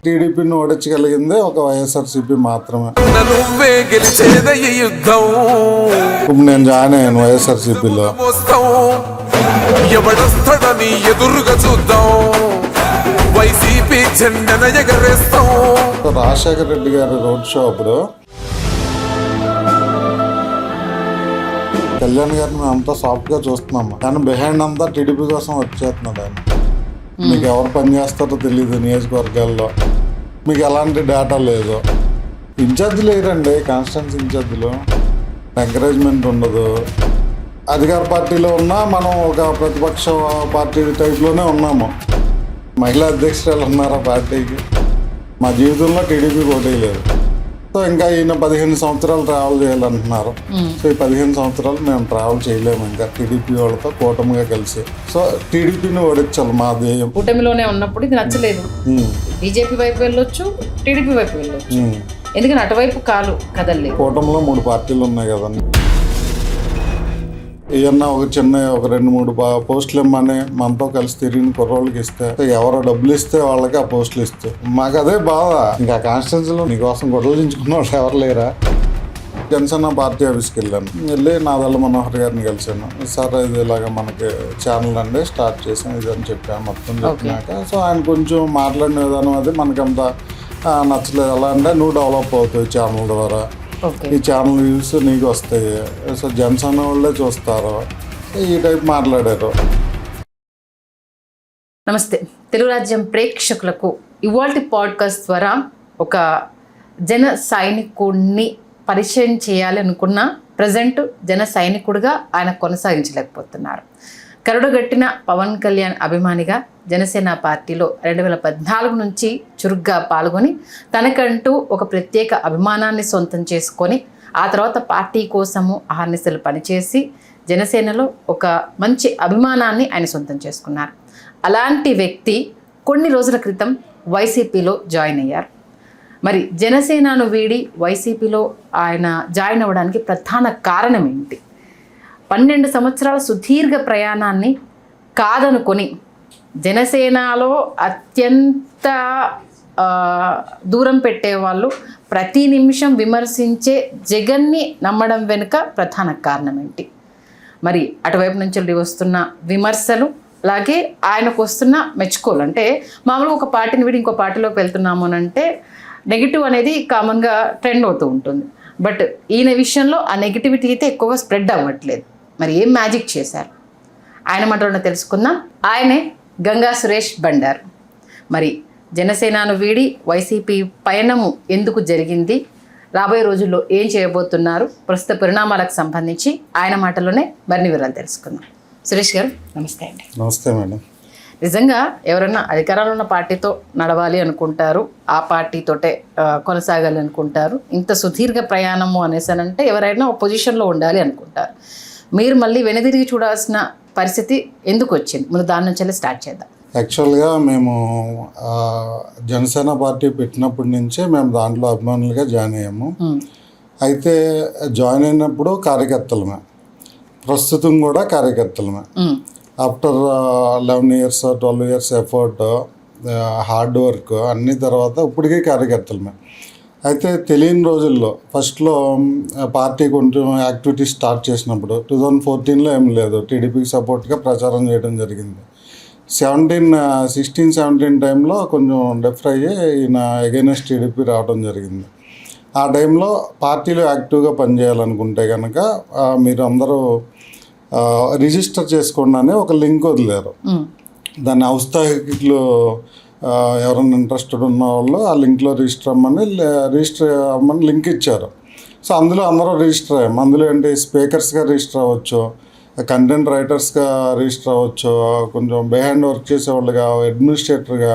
టీడీపీని ఓడించగలిగిందే ఒక వైఎస్ఆర్సీపీ మాత్రమే. ఇప్పుడు నేను జాయిన్ అయ్యాను వైఎస్ఆర్సీపీలో. రాజశేఖర రెడ్డి గారి రోడ్ షో అప్పుడు కళ్యాణ్ గారిని మేము అంతా సాఫ్ట్ గా చూస్తున్నాము, కానీ బిహైండ్ అంతా టీడీపీ కోసం వచ్చేస్తున్నాడు ఆయన. మీకు ఎవరు పని చేస్తారో తెలియదు నియోజకవర్గాల్లో, మీకు ఎలాంటి డేటా లేదు. ఇన్ఛార్జీలు వేయరండి, కాన్స్టిట్యున్సీ ఇన్ఛార్జీలు. ఎంకరేజ్మెంట్ ఉండదు. అధికార పార్టీలో ఉన్నా మనం ఒక ప్రతిపక్ష పార్టీ టైప్లోనే ఉన్నాము. మహిళా అధ్యక్షురాలు ఉన్నారు ఆ పార్టీకి. మా జీవితంలో టీడీపీ పోటీ లేదు. సో ఇంకా ఈయన 15 సంవత్సరాలు ట్రావెల్ చేయాలంటున్నారు. సో ఈ 15 సంవత్సరాలు మేము ట్రావెల్ చేయలేము ఇంకా టీడీపీ వాళ్ళతో కూటమిగా కలిసి. సో టీడీపీని ఓడించాలి మా ధ్యేయం. కూటమిలోనే ఉన్నప్పుడు ఇది నచ్చలేదు. బీజేపీ వైపు వెళ్ళొచ్చు, టీడీపీ వైపు వెళ్ళొచ్చు, ఎందుకంటే అటువైపు కాలు కదలలేదు. కూటమిలో 3 పార్టీలు ఉన్నాయి కదండి. ఏమన్నా ఒక 2-3 పోస్టులు ఇమ్మని మనతో కలిసి తిరిగిన కుర్రోళ్ళకి ఇస్తే, ఎవరో డబ్బులు ఇస్తే వాళ్ళకి ఆ పోస్టులు ఇస్తే మాకు అదే బాధ. ఇంకా కాన్స్టిట్యున్సీలో నీకోసం గొడవలు దించుకున్న వాళ్ళు ఎవరు లేరా? జనసేన పార్టీ ఆఫీస్కి వెళ్ళి నాదెళ్ల మనోహర్ గారిని కలిసాను. సార్ ఇది ఇలాగా మనకి ఛానల్ అండి స్టార్ట్ చేసాం ఇదని చెప్పాను. మొత్తం చెప్పినాక సో ఆయన కొంచెం మాట్లాడిన విధానం అది మనకంత నచ్చలేదు. ఎలా అంటే నువ్వు డెవలప్ అవుతావు ఛానల్ ద్వారా, ఈ ఛానల్ వ్యూస్ నీకు వస్తాయి, సో జనసేన వాళ్ళే చూస్తారు, ఈ టైప్ మాట్లాడారు. నమస్తే తెలుగు రాజ్యం ప్రేక్షకులకు ఇవాల్టి పాడ్కాస్ట్ ద్వారా ఒక జన సైనికుడిని పరిచయం చేయాలి అనుకున్న ప్రజెంట్ జన సైనికుడిగా ఆయన కొనసాగించలేకపోతున్నారు. కరుడుగట్టిన పవన్ కళ్యాణ్ అభిమానిగా జనసేన పార్టీలో 2014 నుంచి చురుగ్గా పాల్గొని తనకంటూ ఒక ప్రత్యేక అభిమానాన్ని సొంతం చేసుకొని ఆ తర్వాత పార్టీ కోసము అహర్నిశలు పనిచేసి జనసేనలో ఒక మంచి అభిమానాన్ని ఆయన సొంతం చేసుకున్నారు. అలాంటి వ్యక్తి కొన్ని రోజుల క్రితం వైసీపీలో జాయిన్ అయ్యారు. మరి జనసేనను వీడి వైసీపీలో ఆయన జాయిన్ అవ్వడానికి ప్రధాన కారణం ఏంటి? 12 సంవత్సరాల సుదీర్ఘ ప్రయాణాన్ని కాదనుకొని జనసేనలో అత్యంత దూరం పెట్టేవాళ్ళు ప్రతి నిమిషం విమర్శించే జగన్ని నమ్మడం వెనుక ప్రధాన కారణం ఏంటి? మరి అటువైపు నుంచి వస్తున్న విమర్శలు, అలాగే ఆయనకు వస్తున్న మెచ్చుకోలు. అంటే మామూలుగా ఒక పార్టీని వీడి ఇంకో పార్టీలోకి వెళ్తున్నాము అని అంటే నెగిటివ్ అనేది కామన్గా ట్రెండ్ అవుతూ ఉంటుంది. బట్ ఈయన విషయంలో ఆ నెగిటివిటీ అయితే ఎక్కువగా స్ప్రెడ్ అవ్వట్లేదు. మరి ఏం మ్యాజిక్ చేశారు ఆయన మాటలో తెలుసుకుందాం. ఆయనే గంగా సురేష్ బండారు. మరి జనసేనను వీడి వైసీపీ పయనము ఎందుకు జరిగింది, రాబోయే రోజుల్లో ఏం చేయబోతున్నారు, ప్రస్తుత పరిణామాలకు సంబంధించి ఆయన మాటలోనే మరిన్ని వివరాలు తెలుసుకుందాం. సురేష్ గారు నమస్తే అండి. నమస్తే మేడం. నిజంగా ఎవరైనా అధికారంలో ఉన్న పార్టీతో నడవాలి అనుకుంటారు, ఆ పార్టీతోటే కొనసాగాలి అనుకుంటారు. ఇంత సుదీర్ఘ ప్రయాణము అనేసానంటే ఎవరైనా పొజిషన్లో ఉండాలి అనుకుంటారు. మీరు మళ్ళీ వెనుదిరిగి చూడాల్సిన పరిస్థితి ఎందుకు వచ్చింది? ముందు దాని నుంచి స్టార్ట్ చేద్దాం. యాక్చువల్గా మేము జనసేన పార్టీ పెట్టినప్పటి నుంచే మేము దాంట్లో అభిమానులుగా జాయిన్ అయ్యాము. అయితే జాయిన్ అయినప్పుడు కార్యకర్తలమే, ప్రస్తుతం కూడా కార్యకర్తలమే. After 11 years 12 years effort, hard work అన్ని తర్వాత ఇప్పటికీ కార్యకర్తలమే. అయితే తెలియని రోజుల్లో ఫస్ట్లో పార్టీ కొంచెం యాక్టివిటీ స్టార్ట్ చేసినప్పుడు 2014లో ఏం లేదు, టీడీపీకి సపోర్ట్గా ప్రచారం చేయడం జరిగింది. 16-17 టైంలో కొంచెం డెఫర్ అయ్యి ఈయన అగైనెస్ట్ టీడీపీ రావడం జరిగింది. ఆ టైంలో పార్టీలో యాక్టివ్గా పనిచేయాలనుకుంటే కనుక మీరు అందరూ రిజిస్టర్ చేసుకోండి అని ఒక లింక్ వదిలేరు. దాన్ని ఔత్సాహికులు ఎవరైనా ఇంట్రెస్టెడ్ ఉన్న వాళ్ళు ఆ లింక్లో రిజిస్టర్ అవ్వమని లింక్ ఇచ్చారు. సో అందులో అందరూ రిజిస్టర్ అయ్యాము. అందులో ఏంటి, స్పీకర్స్గా రిజిస్టర్ అవ్వచ్చు, కంటెంట్ రైటర్స్గా రిజిస్టర్ అవ్వచ్చు, కొంచెం బిహైండ్ వర్క్ చేసేవాళ్ళుగా, అడ్మినిస్ట్రేటర్గా,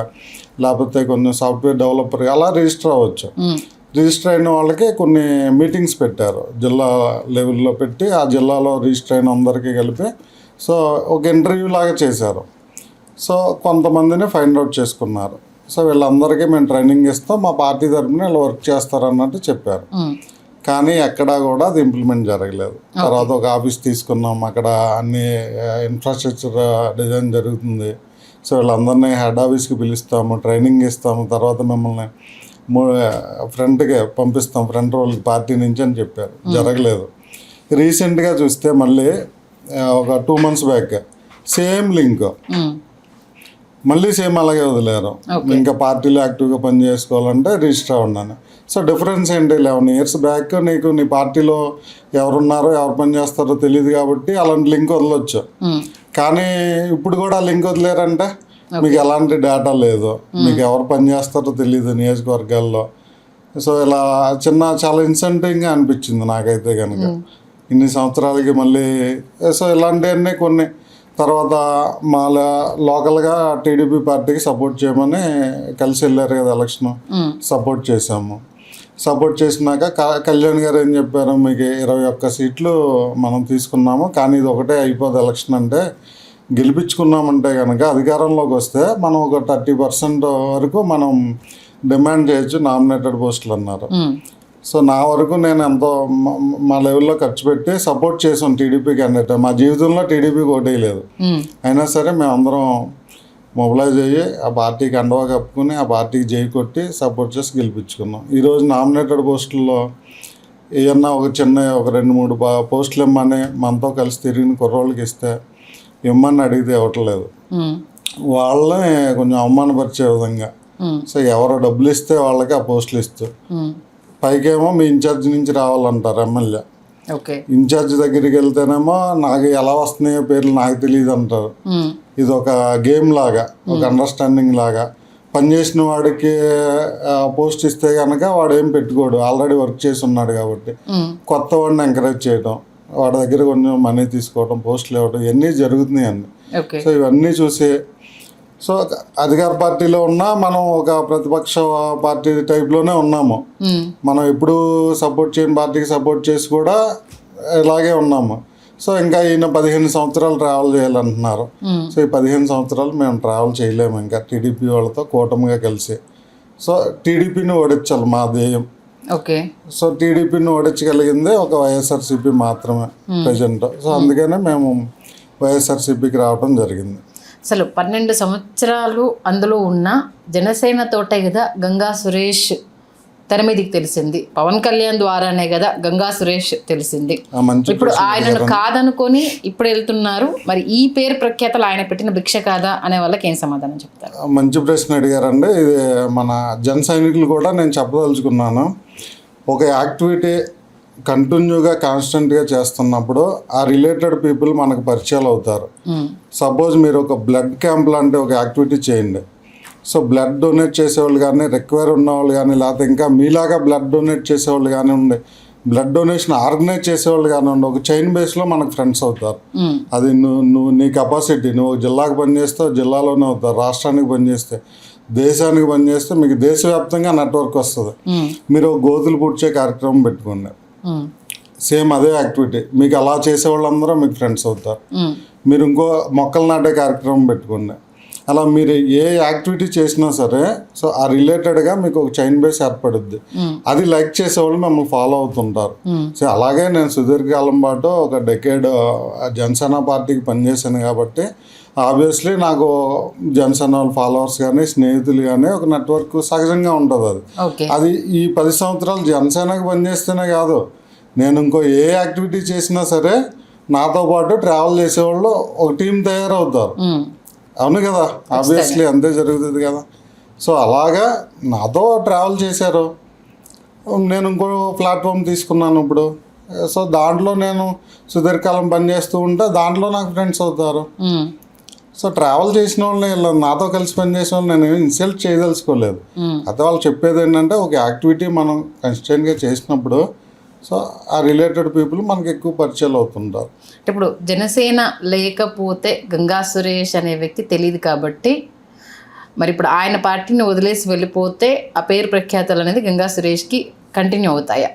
లేకపోతే కొంచెం సాఫ్ట్వేర్ డెవలపర్గా అలా రిజిస్టర్ అవ్వచ్చు. రిజిస్టర్ అయిన వాళ్ళకి కొన్ని మీటింగ్స్ పెట్టారు, జిల్లా లెవెల్లో పెట్టి ఆ జిల్లాలో రిజిస్టర్ అయిన అందరికీ కలిపి సో ఒక ఇంటర్వ్యూ లాగా చేశారు. సో కొంతమందిని ఫైండ్ అవుట్ చేసుకున్నారు. సో వీళ్ళందరికీ మేము ట్రైనింగ్ ఇస్తాం, మా పార్టీ తరఫున వీళ్ళు వర్క్ చేస్తారన్నట్టు చెప్పారు. కానీ ఎక్కడా కూడా అది ఇంప్లిమెంట్ జరగలేదు. తర్వాత ఒక ఆఫీస్ తీసుకున్నాం, అక్కడ అన్ని ఇన్ఫ్రాస్ట్రక్చర్ డిజైన్ జరుగుతుంది, సో వీళ్ళందరినీ హెడ్ ఆఫీస్కి పిలుస్తాము, ట్రైనింగ్ ఇస్తాము, తర్వాత మిమ్మల్ని ఫ్రంట్కి పంపిస్తాం, ఫ్రంట్ రోల్కి పార్టీ నుంచి అని చెప్పారు. జరగలేదు. రీసెంట్గా చూస్తే మళ్ళీ ఒక 2 months బ్యాక్ సేమ్ లింక్ మళ్ళీ సేమ్ అలాగే వదిలేరు. ఇంకా పార్టీలో యాక్టివ్గా పని చేసుకోవాలంటే రిజిస్టర్ అవ్వన్నాను. సో డిఫరెన్స్ ఏంటి, 11 years బ్యాక్ నీకు నీ పార్టీలో ఎవరున్నారో ఎవరు పని చేస్తారో తెలియదు కాబట్టి అలాంటి లింక్ వదలొచ్చు. కానీ ఇప్పుడు కూడా ఆ లింక్ వదిలేరంటే మీకు ఎలాంటి డేటా లేదు, మీకు ఎవరు పని చేస్తారో తెలియదు నియోజకవర్గాల్లో. సో ఇలా చాలా ఇన్సెంటివ్గా అనిపించింది నాకైతే కనుక ఇన్ని సంవత్సరాలకి మళ్ళీ. సో ఇలాంటివన్నీ కొన్ని తర్వాత మా లోకల్గా టీడీపీ పార్టీకి సపోర్ట్ చేయమని కలిసి వెళ్ళారు కదా ఎలక్షన్, సపోర్ట్ చేసాము. సపోర్ట్ చేసినాక కళ్యాణ్ గారు ఏం చెప్పారు, మీకు 21 seats మనం తీసుకున్నాము, కానీ ఇది ఒకటే అయిపోదు ఎలక్షన్ అంటే, గెలిపించుకున్నామంటే కనుక అధికారంలోకి వస్తే మనం ఒక 30% వరకు మనం డిమాండ్ చేయొచ్చు నామినేటెడ్ పోస్టులు అన్నారు. సో నా వరకు నేను ఎంతో మా లెవెల్లో ఖర్చు పెట్టి సపోర్ట్ చేసాం టీడీపీ క్యాండిడేట్. మా జీవితంలో టీడీపీకి ఓటేయలేదు, అయినా సరే మేమందరం మొబిలైజ్ అయ్యి ఆ పార్టీకి అండవా కప్పుకుని ఆ పార్టీకి జై కొట్టి సపోర్ట్ చేసి గెలిపించుకున్నాం. ఈరోజు నామినేటెడ్ పోస్టుల్లో ఏమన్నా ఒక 2-3 పోస్టులు ఇమ్మని మనతో కలిసి తిరిగిన కుర్రోళ్ళకి ఇస్తే ఇమ్మని అడిగితే ఇవ్వట్లేదు. వాళ్ళని కొంచెం అవమానపరిచే విధంగా, సో ఎవరో డబ్బులు ఇస్తే వాళ్ళకి ఆ పోస్టులు ఇస్తూ, పైకేమో మీ ఇన్ఛార్జ్ నుంచి రావాలంటారు ఎమ్మెల్యే. ఇన్ఛార్జ్ దగ్గరికి వెళ్తేనేమో నాకు ఎలా వస్తున్నాయో పేర్లు నాకు తెలియదు అంటారు. ఇది ఒక గేమ్ లాగా, ఒక అండర్స్టాండింగ్ లాగా. పనిచేసిన వాడికి పోస్ట్ ఇస్తే కనుక వాడు ఏం పెట్టుకోడు, ఆల్రెడీ వర్క్ చేసి ఉన్నాడు కాబట్టి. కొత్త వాడిని ఎంకరేజ్ చేయడం, వాడి దగ్గర కొంచెం మనీ తీసుకోవడం, పోస్టులు ఇవ్వడం, ఇవన్నీ జరుగుతున్నాయి అండి. సో ఇవన్నీ చూసి, సో అధికార పార్టీలో ఉన్నా మనం ఒక ప్రతిపక్ష పార్టీ టైప్లోనే ఉన్నాము. మనం ఎప్పుడు సపోర్ట్ చేయని పార్టీకి సపోర్ట్ చేసి కూడా ఇలాగే ఉన్నాము. సో ఇంకా ఈయన 15 సంవత్సరాలు ట్రావెల్ చేయాలంటున్నారు. సో ఈ 15 సంవత్సరాలు మేము ట్రావెల్ చేయలేము ఇంకా టీడీపీ వాళ్ళతో కూటమిగా కలిసి. సో టీడీపీని ఓడించాలి మా ధ్యేయం. సో టీడీపీని ఓడించగలిగిందే ఒక వైఎస్ఆర్సీపీ మాత్రమే ప్రజెంట్. సో అందుకనే మేము వైఎస్ఆర్సీపీకి రావడం జరిగింది. అసలు 12 సంవత్సరాలు అందులో ఉన్న జనసేన తోటే కదా గంగా సురేష్ తెర మీదకి తెలిసింది, పవన్ కళ్యాణ్ ద్వారానే కదా గంగా సురేష్ తెలిసింది. ఇప్పుడు ఆయనను కాదనుకొని ఇప్పుడు వెళ్తున్నారు. మరి ఈ పేరు ప్రఖ్యాతలు ఆయన పెట్టిన భిక్ష కాదా అనే వాళ్ళకి ఏం సమాధానం చెప్తారు? మంచి ప్రశ్న అడిగారండి. ఇది మన జన సైనికులు కూడా నేను చెప్పదలుచుకున్నాను. ఒక యాక్టివిటీ కంటిన్యూగా కాన్స్టెంట్గా చేస్తున్నప్పుడు ఆ రిలేటెడ్ పీపుల్ మనకు పరిచయాలు అవుతారు. సపోజ్ మీరు ఒక బ్లడ్ క్యాంప్ లాంటి ఒక యాక్టివిటీ చేయండి. సో బ్లడ్ డొనేట్ చేసేవాళ్ళు కానీ, రిక్వైర్ ఉన్నవాళ్ళు కానీ, లేకపోతే ఇంకా మీలాగా బ్లడ్ డొనేట్ చేసేవాళ్ళు కానీ ఉండి, బ్లడ్ డొనేషన్ ఆర్గనైజ్ చేసేవాళ్ళు కానీ ఉండి, ఒక చైన్ బేస్లో మనకు ఫ్రెండ్స్ అవుతారు. అది నువ్వు నీ కెపాసిటీ, నువ్వు జిల్లాకు పనిచేస్తే జిల్లాలోనే అవుతారు, రాష్ట్రానికి పనిచేస్తే దేశానికి పనిచేస్తే మీకు దేశవ్యాప్తంగా నెట్వర్క్ వస్తుంది. మీరు గోతులు పూడ్చే కార్యక్రమం పెట్టుకోండి, సేమ్ అదే యాక్టివిటీ, మీకు అలా చేసే వాళ్ళందరూ మీకు ఫ్రెండ్స్ అవుతారు. మీరు ఇంకో మొక్కలు నాటే కార్యక్రమం పెట్టుకోండి. అలా మీరు ఏ యాక్టివిటీ చేసినా సరే సో ఆ రిలేటెడ్గా మీకు ఒక చైన్ బేస్ ఏర్పడుద్ది. అది లైక్ చేసేవాళ్ళు మిమ్మల్ని ఫాలో అవుతుంటారు. సో అలాగే నేను సుదీర్ఘకాలం పాటు ఒక డెకేడ్ జనసేన పార్టీకి పనిచేశాను కాబట్టి ఆబ్వియస్లీ నాకు జనసేన ఫాలోవర్స్ కానీ, స్నేహితులు కానీ, ఒక నెట్వర్క్ సహజంగా ఉంటుంది. అది ఈ 10 సంవత్సరాలు జనసేనకు పనిచేస్తేనే కాదు, నేను ఇంకో ఏ యాక్టివిటీ చేసినా సరే నాతో పాటు ట్రావెల్ చేసేవాళ్ళు ఒక టీం తయారవుతారు. అవును కదా, ఆబ్వియస్లీ అంతే జరుగుతుంది కదా. సో అలాగా నాతో ట్రావెల్ చేశారు. నేను ఇంకో ప్లాట్ఫామ్ తీసుకున్నాను ఇప్పుడు. సో దాంట్లో నేను సుదీర్ఘకాలం పనిచేస్తూ ఉంటే దాంట్లో నాకు ఫ్రెండ్స్ అవుతారు. సో ట్రావెల్ చేసిన వాళ్ళని నాతో కలిసి పనిచేసిన వాళ్ళు నేను ఇన్సల్ట్ చేయదలుచుకోలేదు. అయితే వాళ్ళు చెప్పేది ఏంటంటే ఒక యాక్టివిటీ మనం కన్సిస్టెంట్గా చేసినప్పుడు సో ఆ రిలేటెడ్ పీపుల్ మనకి ఎక్కువ పరిచయాలు అవుతుంటారు. ఇప్పుడు జనసేన లేకపోతే గంగా సురేష్ అనే వ్యక్తి తెలియదు కాబట్టి మరి ఇప్పుడు ఆయన పార్టీని వదిలేసి వెళ్ళిపోతే ఆ పేరు ప్రఖ్యాతలు అనేది గంగా సురేష్కి కంటిన్యూ అవుతాయా?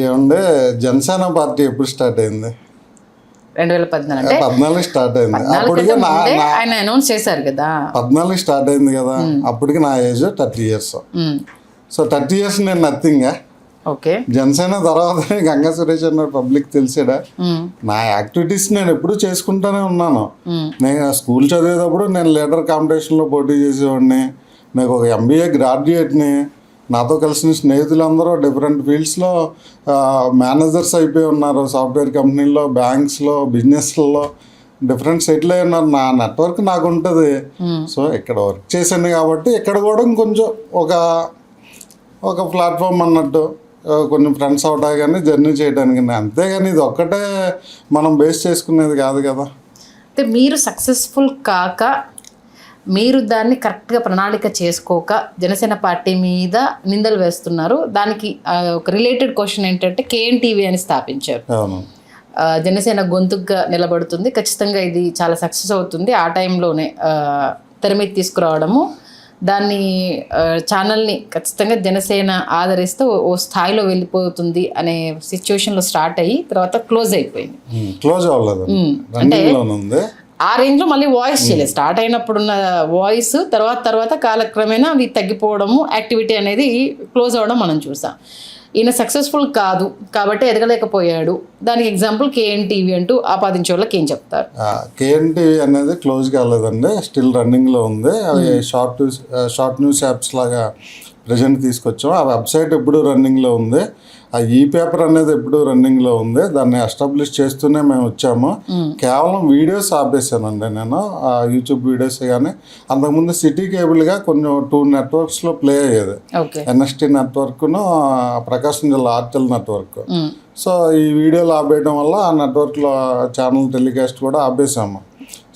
ఏమంటే జనసేన పార్టీ ఎప్పుడు స్టార్ట్ అయింది? 2014 స్టార్ట్ అయింది. అప్పటికే ఆయన అనౌన్స్ చేశారు కదా, 14 స్టార్ట్ అయింది కదా. అప్పటికి నా ఏజ్ 30 years. సో 30 years నేను నథింగ్. ఓకే. జనసేన తర్వాత గంగా సురేష్ అన్న పబ్లిక్ తెలిసాడా. నా యాక్టివిటీస్ నేను ఎప్పుడూ చేసుకుంటూనే ఉన్నాను. నేను స్కూల్ చదివేటప్పుడు నేను లీడర్ కాంపిటీషన్లో పోటీ చేసేవాడిని. నాకు ఒక MBA గ్రాడ్యుయేట్ని. నాతో కలిసిన స్నేహితులందరూ డిఫరెంట్ ఫీల్డ్స్లో మేనేజర్స్ అయిపోయి ఉన్నారు. సాఫ్ట్వేర్ కంపెనీల్లో, బ్యాంక్స్లో, బిజినెస్లలో డిఫరెంట్ సెటిల్ అయి ఉన్నారు. నా నెట్వర్క్ నాకు ఉంటుంది. సో ఇక్కడ వర్క్ చేశాను కాబట్టి ఇక్కడ కూడా కొంచెం ఒక ప్లాట్ఫామ్ అన్నట్టు కొన్ని ఫ్రెండ్స్ అవటానికి కానీ జర్నీ చేయడానికి. అంతేగాని ఇది ఒక్కటే మనం బేస్ చేసుకునేది కాదు కదా. అంటే మీరు సక్సెస్ఫుల్ కాక, మీరు దాన్ని కరెక్ట్గా ప్రణాళిక చేసుకోక జనసేన పార్టీ మీద నిందలు వేస్తున్నారు. దానికి ఒక రిలేటెడ్ క్వశ్చన్ ఏంటంటే KNTV అని స్థాపించారు. అవును. జనసేన గొంతుగా నిలబడుతుంది, ఖచ్చితంగా ఇది చాలా సక్సెస్ అవుతుంది. ఆ టైంలోనే తెర మీద తీసుకురావడము, దాన్ని ఛానల్ని ఖచ్చితంగా జనసేన ఆదరిస్తే ఓ స్థాయిలో వెళ్ళిపోతుంది అనే సిచ్యువేషన్లో స్టార్ట్ అయ్యి తర్వాత క్లోజ్ అయిపోయింది. క్లోజ్ అవ్వలేదు, అంటే ఉంది. ఆ రేంజ్లో మళ్ళీ వాయిస్ చేయలేదు. స్టార్ట్ అయినప్పుడున్న వాయిస్ తర్వాత కాలక్రమేణా అది తగ్గిపోవడము, యాక్టివిటీ అనేది క్లోజ్ అవ్వడం మనం చూసాం. ఈయన సక్సెస్ఫుల్ కాదు కాబట్టి ఎదగలేకపోయాడు. దానికి ఎగ్జాంపుల్ KNTV అంటూ ఆపాదించే వాళ్ళకి ఏం చెప్తారు? KNTV అనేది క్లోజ్ కాలేదండి, స్టిల్ రన్నింగ్లో ఉంది. అవి షార్ట్ న్యూస్ యాప్స్ లాగా ప్రజెంట్ తీసుకొచ్చాం. ఆ వెబ్సైట్ ఎప్పుడు రన్నింగ్లో ఉంది. ఆ పేపర్ అనేది ఎప్పుడు రన్నింగ్లో ఉంది. దాన్ని ఎస్టాబ్లిష్ చేస్తూనే మేము వచ్చాము. కేవలం వీడియోస్ ఆపేసానండి నేను, యూట్యూబ్ వీడియోస్. కానీ అంతకుముందు సిటీ కేబుల్గా కొంచెం 2 నెట్వర్క్స్లో ప్లే అయ్యేది. NST నెట్వర్క్ను ప్రకాశం జిల్లా ఆర్టెల్ నెట్వర్క్. సో ఈ వీడియోలు ఆపేయడం వల్ల ఆ నెట్వర్క్లో ఛానల్ టెలికాస్ట్ కూడా ఆపేసాము.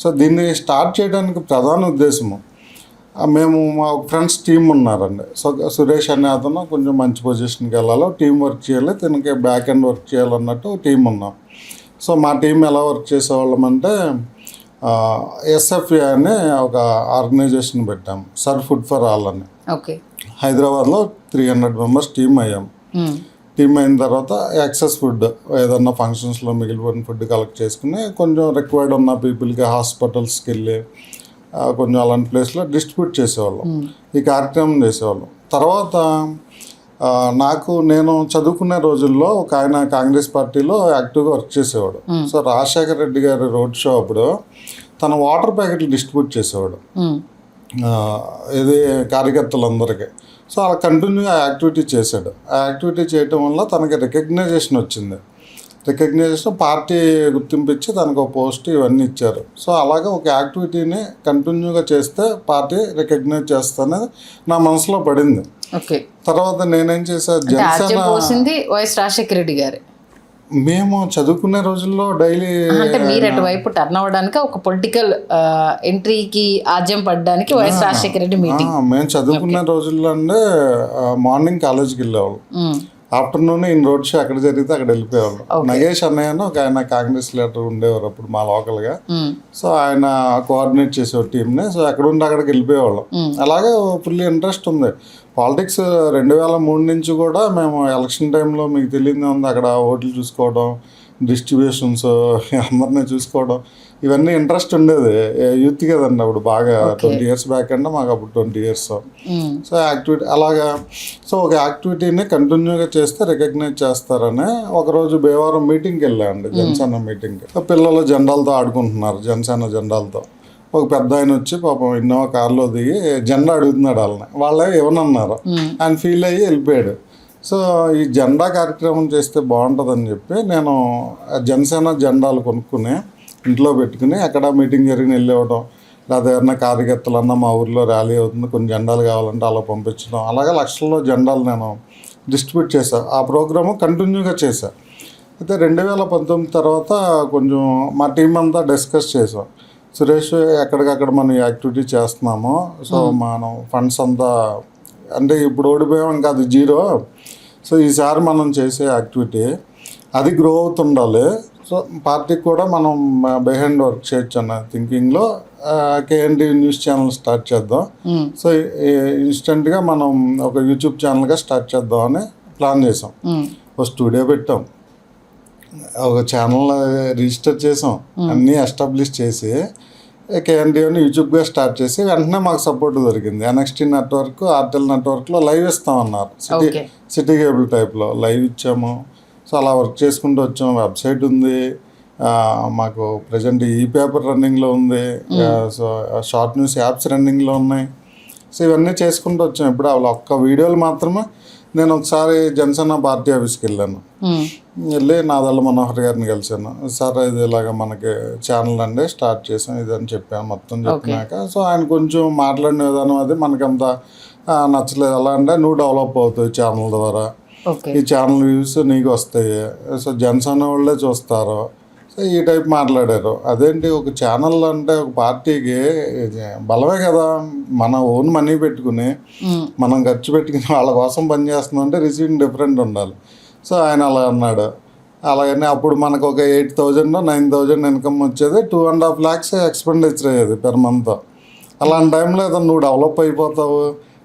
సో దీన్ని స్టార్ట్ చేయడానికి ప్రధాన ఉద్దేశము, మేము మా ఫ్రెండ్స్ టీం ఉన్నారండి. సో సురేష్ అనే అతను కొంచెం మంచి పొజిషన్కి వెళ్ళాలి, టీం వర్క్ చేయాలి, దీనికి బ్యాక్ ఎండ్ వర్క్ చేయాలన్నట్టు టీం ఉన్నాం. సో మా టీం ఎలా వర్క్ చేసేవాళ్ళం అంటే SFA అని ఒక ఆర్గనైజేషన్ పెట్టాం, సర్ ఫుడ్ ఫర్ ఆల్ అని. హైదరాబాద్లో 300 మెంబర్స్ టీం అయ్యాం. టీం అయిన తర్వాత ఎక్సెస్ ఫుడ్, ఏదన్నా ఫంక్షన్స్లో మిగిలిపోయిన ఫుడ్ కలెక్ట్ చేసుకుని కొంచెం రిక్వైర్డ్ ఉన్న పీపుల్కి హాస్పిటల్స్కి వెళ్ళి కొంచెం అలాంటి ప్లేస్లో డిస్ట్రిబ్యూట్ చేసేవాళ్ళం. ఈ కార్యక్రమం చేసేవాళ్ళం. తర్వాత నేను చదువుకునే రోజుల్లో ఒక ఆయన కాంగ్రెస్ పార్టీలో యాక్టివ్గా వర్క్ చేసేవాడు. సో రాజశేఖర రెడ్డి గారి రోడ్ షో అప్పుడు తన వాటర్ ప్యాకెట్లు డిస్ట్రిబ్యూట్ చేసేవాడు ఇది కార్యకర్తలందరికీ. సో అలా కంటిన్యూగా యాక్టివిటీ చేశాడు. ఆ యాక్టివిటీ చేయటం వల్ల తనకి రికగ్నైజేషన్ వచ్చింది. రికగ్నైజేషన్ పార్టీ గుర్తింపు ఇచ్చి తనకు ఒక పోస్ట్ ఇవన్నీ ఇచ్చారు. సో అలాగే ఒక యాక్టివిటీని కంటిన్యూగా చేస్తే పార్టీ రికగ్నైజ్ చేస్తానే నా మనసులో పడింది. తర్వాత నేనేం చేశాను, జనసేన వైఎస్ రాజశేఖర రెడ్డి గారు మేము చదువుకునే రోజుల్లో డైలీ, అంటే మీరు అటువైపు టర్న్ అవ్వడానికి ఒక పొలిటికల్ ఎంట్రీకి ఆజ్యం పడడానికి వైఎస్ రాజశేఖర రెడ్డి మీటింగ్. మేము చదువుకునే రోజుల్లో అంటే మార్నింగ్ కాలేజీకి వెళ్ళేవాళ్ళు, ఆఫ్టర్నూన్ ఇన్ రోడ్ షో ఎక్కడ జరిగితే అక్కడ వెళ్ళిపోయేవాళ్ళు. నగేష్ అన్నయ్యను ఒక ఆయన కాంగ్రెస్ లీడర్ ఉండేవారు అప్పుడు మా లోకల్గా. సో ఆయన కోఆర్డినేట్ చేసేవారు టీంని. సో ఎక్కడ ఉంటే అక్కడికి వెళ్ళిపోయేవాళ్ళం. అలాగే ఫుల్ ఇంట్రెస్ట్ ఉంది పాలిటిక్స్. 2003 నుంచి కూడా మేము ఎలక్షన్ టైంలో మీకు తెలియదే ఉంది, అక్కడ ఓట్లు చూసుకోవడం, డిస్ట్రిబ్యూషన్స్ అందరినీ చూసుకోవడం, ఇవన్నీ ఇంట్రెస్ట్ ఉండేది. యూత్ కదండి అప్పుడు, బాగా 20 years బ్యాక్ అంటే మాకు అప్పుడు 20 years. సో యాక్టివిటీ అలాగా. సో ఒక యాక్టివిటీని కంటిన్యూగా చేస్తే రికగ్నైజ్ చేస్తారని ఒకరోజు భీమవరం మీటింగ్కి వెళ్ళామండి, జనసేన మీటింగ్కి. పిల్లలు జెండాలతో ఆడుకుంటున్నారు, జనసేన జెండాలతో. ఒక పెద్ద ఆయన వచ్చి పాపం ఇన్నోవా కార్లో దిగి జెండా అడుగుతున్నాడు వాళ్ళే ఇవ్వనన్నారు. ఆయన ఫీల్ అయ్యి వెళ్ళిపోయాడు. సో ఈ జెండా కార్యక్రమం చేస్తే బాగుంటుందని చెప్పి నేను జనసేన జెండాలు కొనుక్కుని ఇంట్లో పెట్టుకుని అక్కడ మీటింగ్ జరిగిన వెళ్ళేవడం, లేదా ఏమన్నా కార్యకర్తలన్నా మా ఊర్లో ర్యాలీ అవుతుంది కొన్ని జెండాలు కావాలంటే అలా పంపించడం, అలాగే లక్షల్లో జెండాలు నేను డిస్ట్రిబ్యూట్ చేశాను. ఆ ప్రోగ్రాము కంటిన్యూగా చేశాను. అయితే 2019 తర్వాత కొంచెం మా టీం అంతా డిస్కస్ చేసాం, సురేష్ ఎక్కడికక్కడ మనం యాక్టివిటీ చేస్తున్నాము, సో మనం ఫండ్స్ అంతా అంటే ఇప్పుడు ఓడిపోయాం ఇంకా అది 0. సో ఈసారి మనం చేసే యాక్టివిటీ అది గ్రో అవుతుండాలి. సో పార్టీకి కూడా మనం బిహైండ్ వర్క్ చేయొచ్చు అన్న థింకింగ్లో KNTV న్యూస్ ఛానల్ స్టార్ట్ చేద్దాం. సో ఇన్స్టెంట్గా మనం ఒక యూట్యూబ్ ఛానల్గా స్టార్ట్ చేద్దామని ప్లాన్ చేసాం. ఒక స్టూడియో పెట్టాం, ఒక ఛానల్ రిజిస్టర్ చేసాం, అన్నీ ఎస్టాబ్లిష్ చేసి కేఎన్డి అని యూట్యూబ్గా స్టార్ట్ చేసి వెంటనే మాకు సపోర్ట్ దొరికింది. ఎన్ఎక్స్టీ నెట్వర్క్, ఆర్టెల్ నెట్వర్క్లో లైవ్ ఇస్తామన్నారు. ఓకే. సిటీ కేబుల్ టైప్లో లైవ్ ఇచ్చాము. సో అలా వర్క్ చేసుకుంటూ వచ్చాము. వెబ్సైట్ ఉంది, మాకు ప్రజెంట్ ఈ పేపర్ రన్నింగ్లో ఉంది, సో షార్ట్ న్యూస్ యాప్స్ రన్నింగ్లో ఉన్నాయి. సో ఇవన్నీ చేసుకుంటూ వచ్చాం. ఇప్పుడు అవి ఒక్క వీడియోలు మాత్రమే. నేను ఒకసారి జనసేన పార్టీ ఆఫీస్కి వెళ్ళాను. వెళ్ళి నాదళ్ళ మనోహర్ గారిని కలిశాను. సార్ ఇది ఇలాగ మనకి ఛానల్ అండి స్టార్ట్ చేసాం ఇదని చెప్పాను. మొత్తం చెప్పినాక సో ఆయన కొంచెం మాట్లాడిన విధానం అది మనకంత నచ్చలేదు. ఎలా అంటే నువ్వు డెవలప్ అవుతావు ఛానల్ ద్వారా, ఈ ఛానల్ వ్యూస్ నీకు వస్తాయి, సో జనసేన వాళ్ళే చూస్తారు, సో ఈ టైప్ మాట్లాడారు. అదేంటి ఒక ఛానల్ అంటే ఒక పార్టీకి బలమే కదా, మన ఓన్ మనీ పెట్టుకుని మనం ఖర్చు పెట్టుకుని వాళ్ళ కోసం పనిచేస్తున్నాం అంటే రిసీవింగ్ డిఫరెంట్ ఉండాలి. సో ఆయన అలా అన్నాడు. అలాగనే అప్పుడు మనకు ఒక 8,000 9,000 ఇన్కమ్ వచ్చేది, 2.5 lakhs ఎక్స్పెండిచర్ అయ్యేది పెర్ మంత్. అలాంటి టైంలో ఏదో నువ్వు డెవలప్ అయిపోతావు,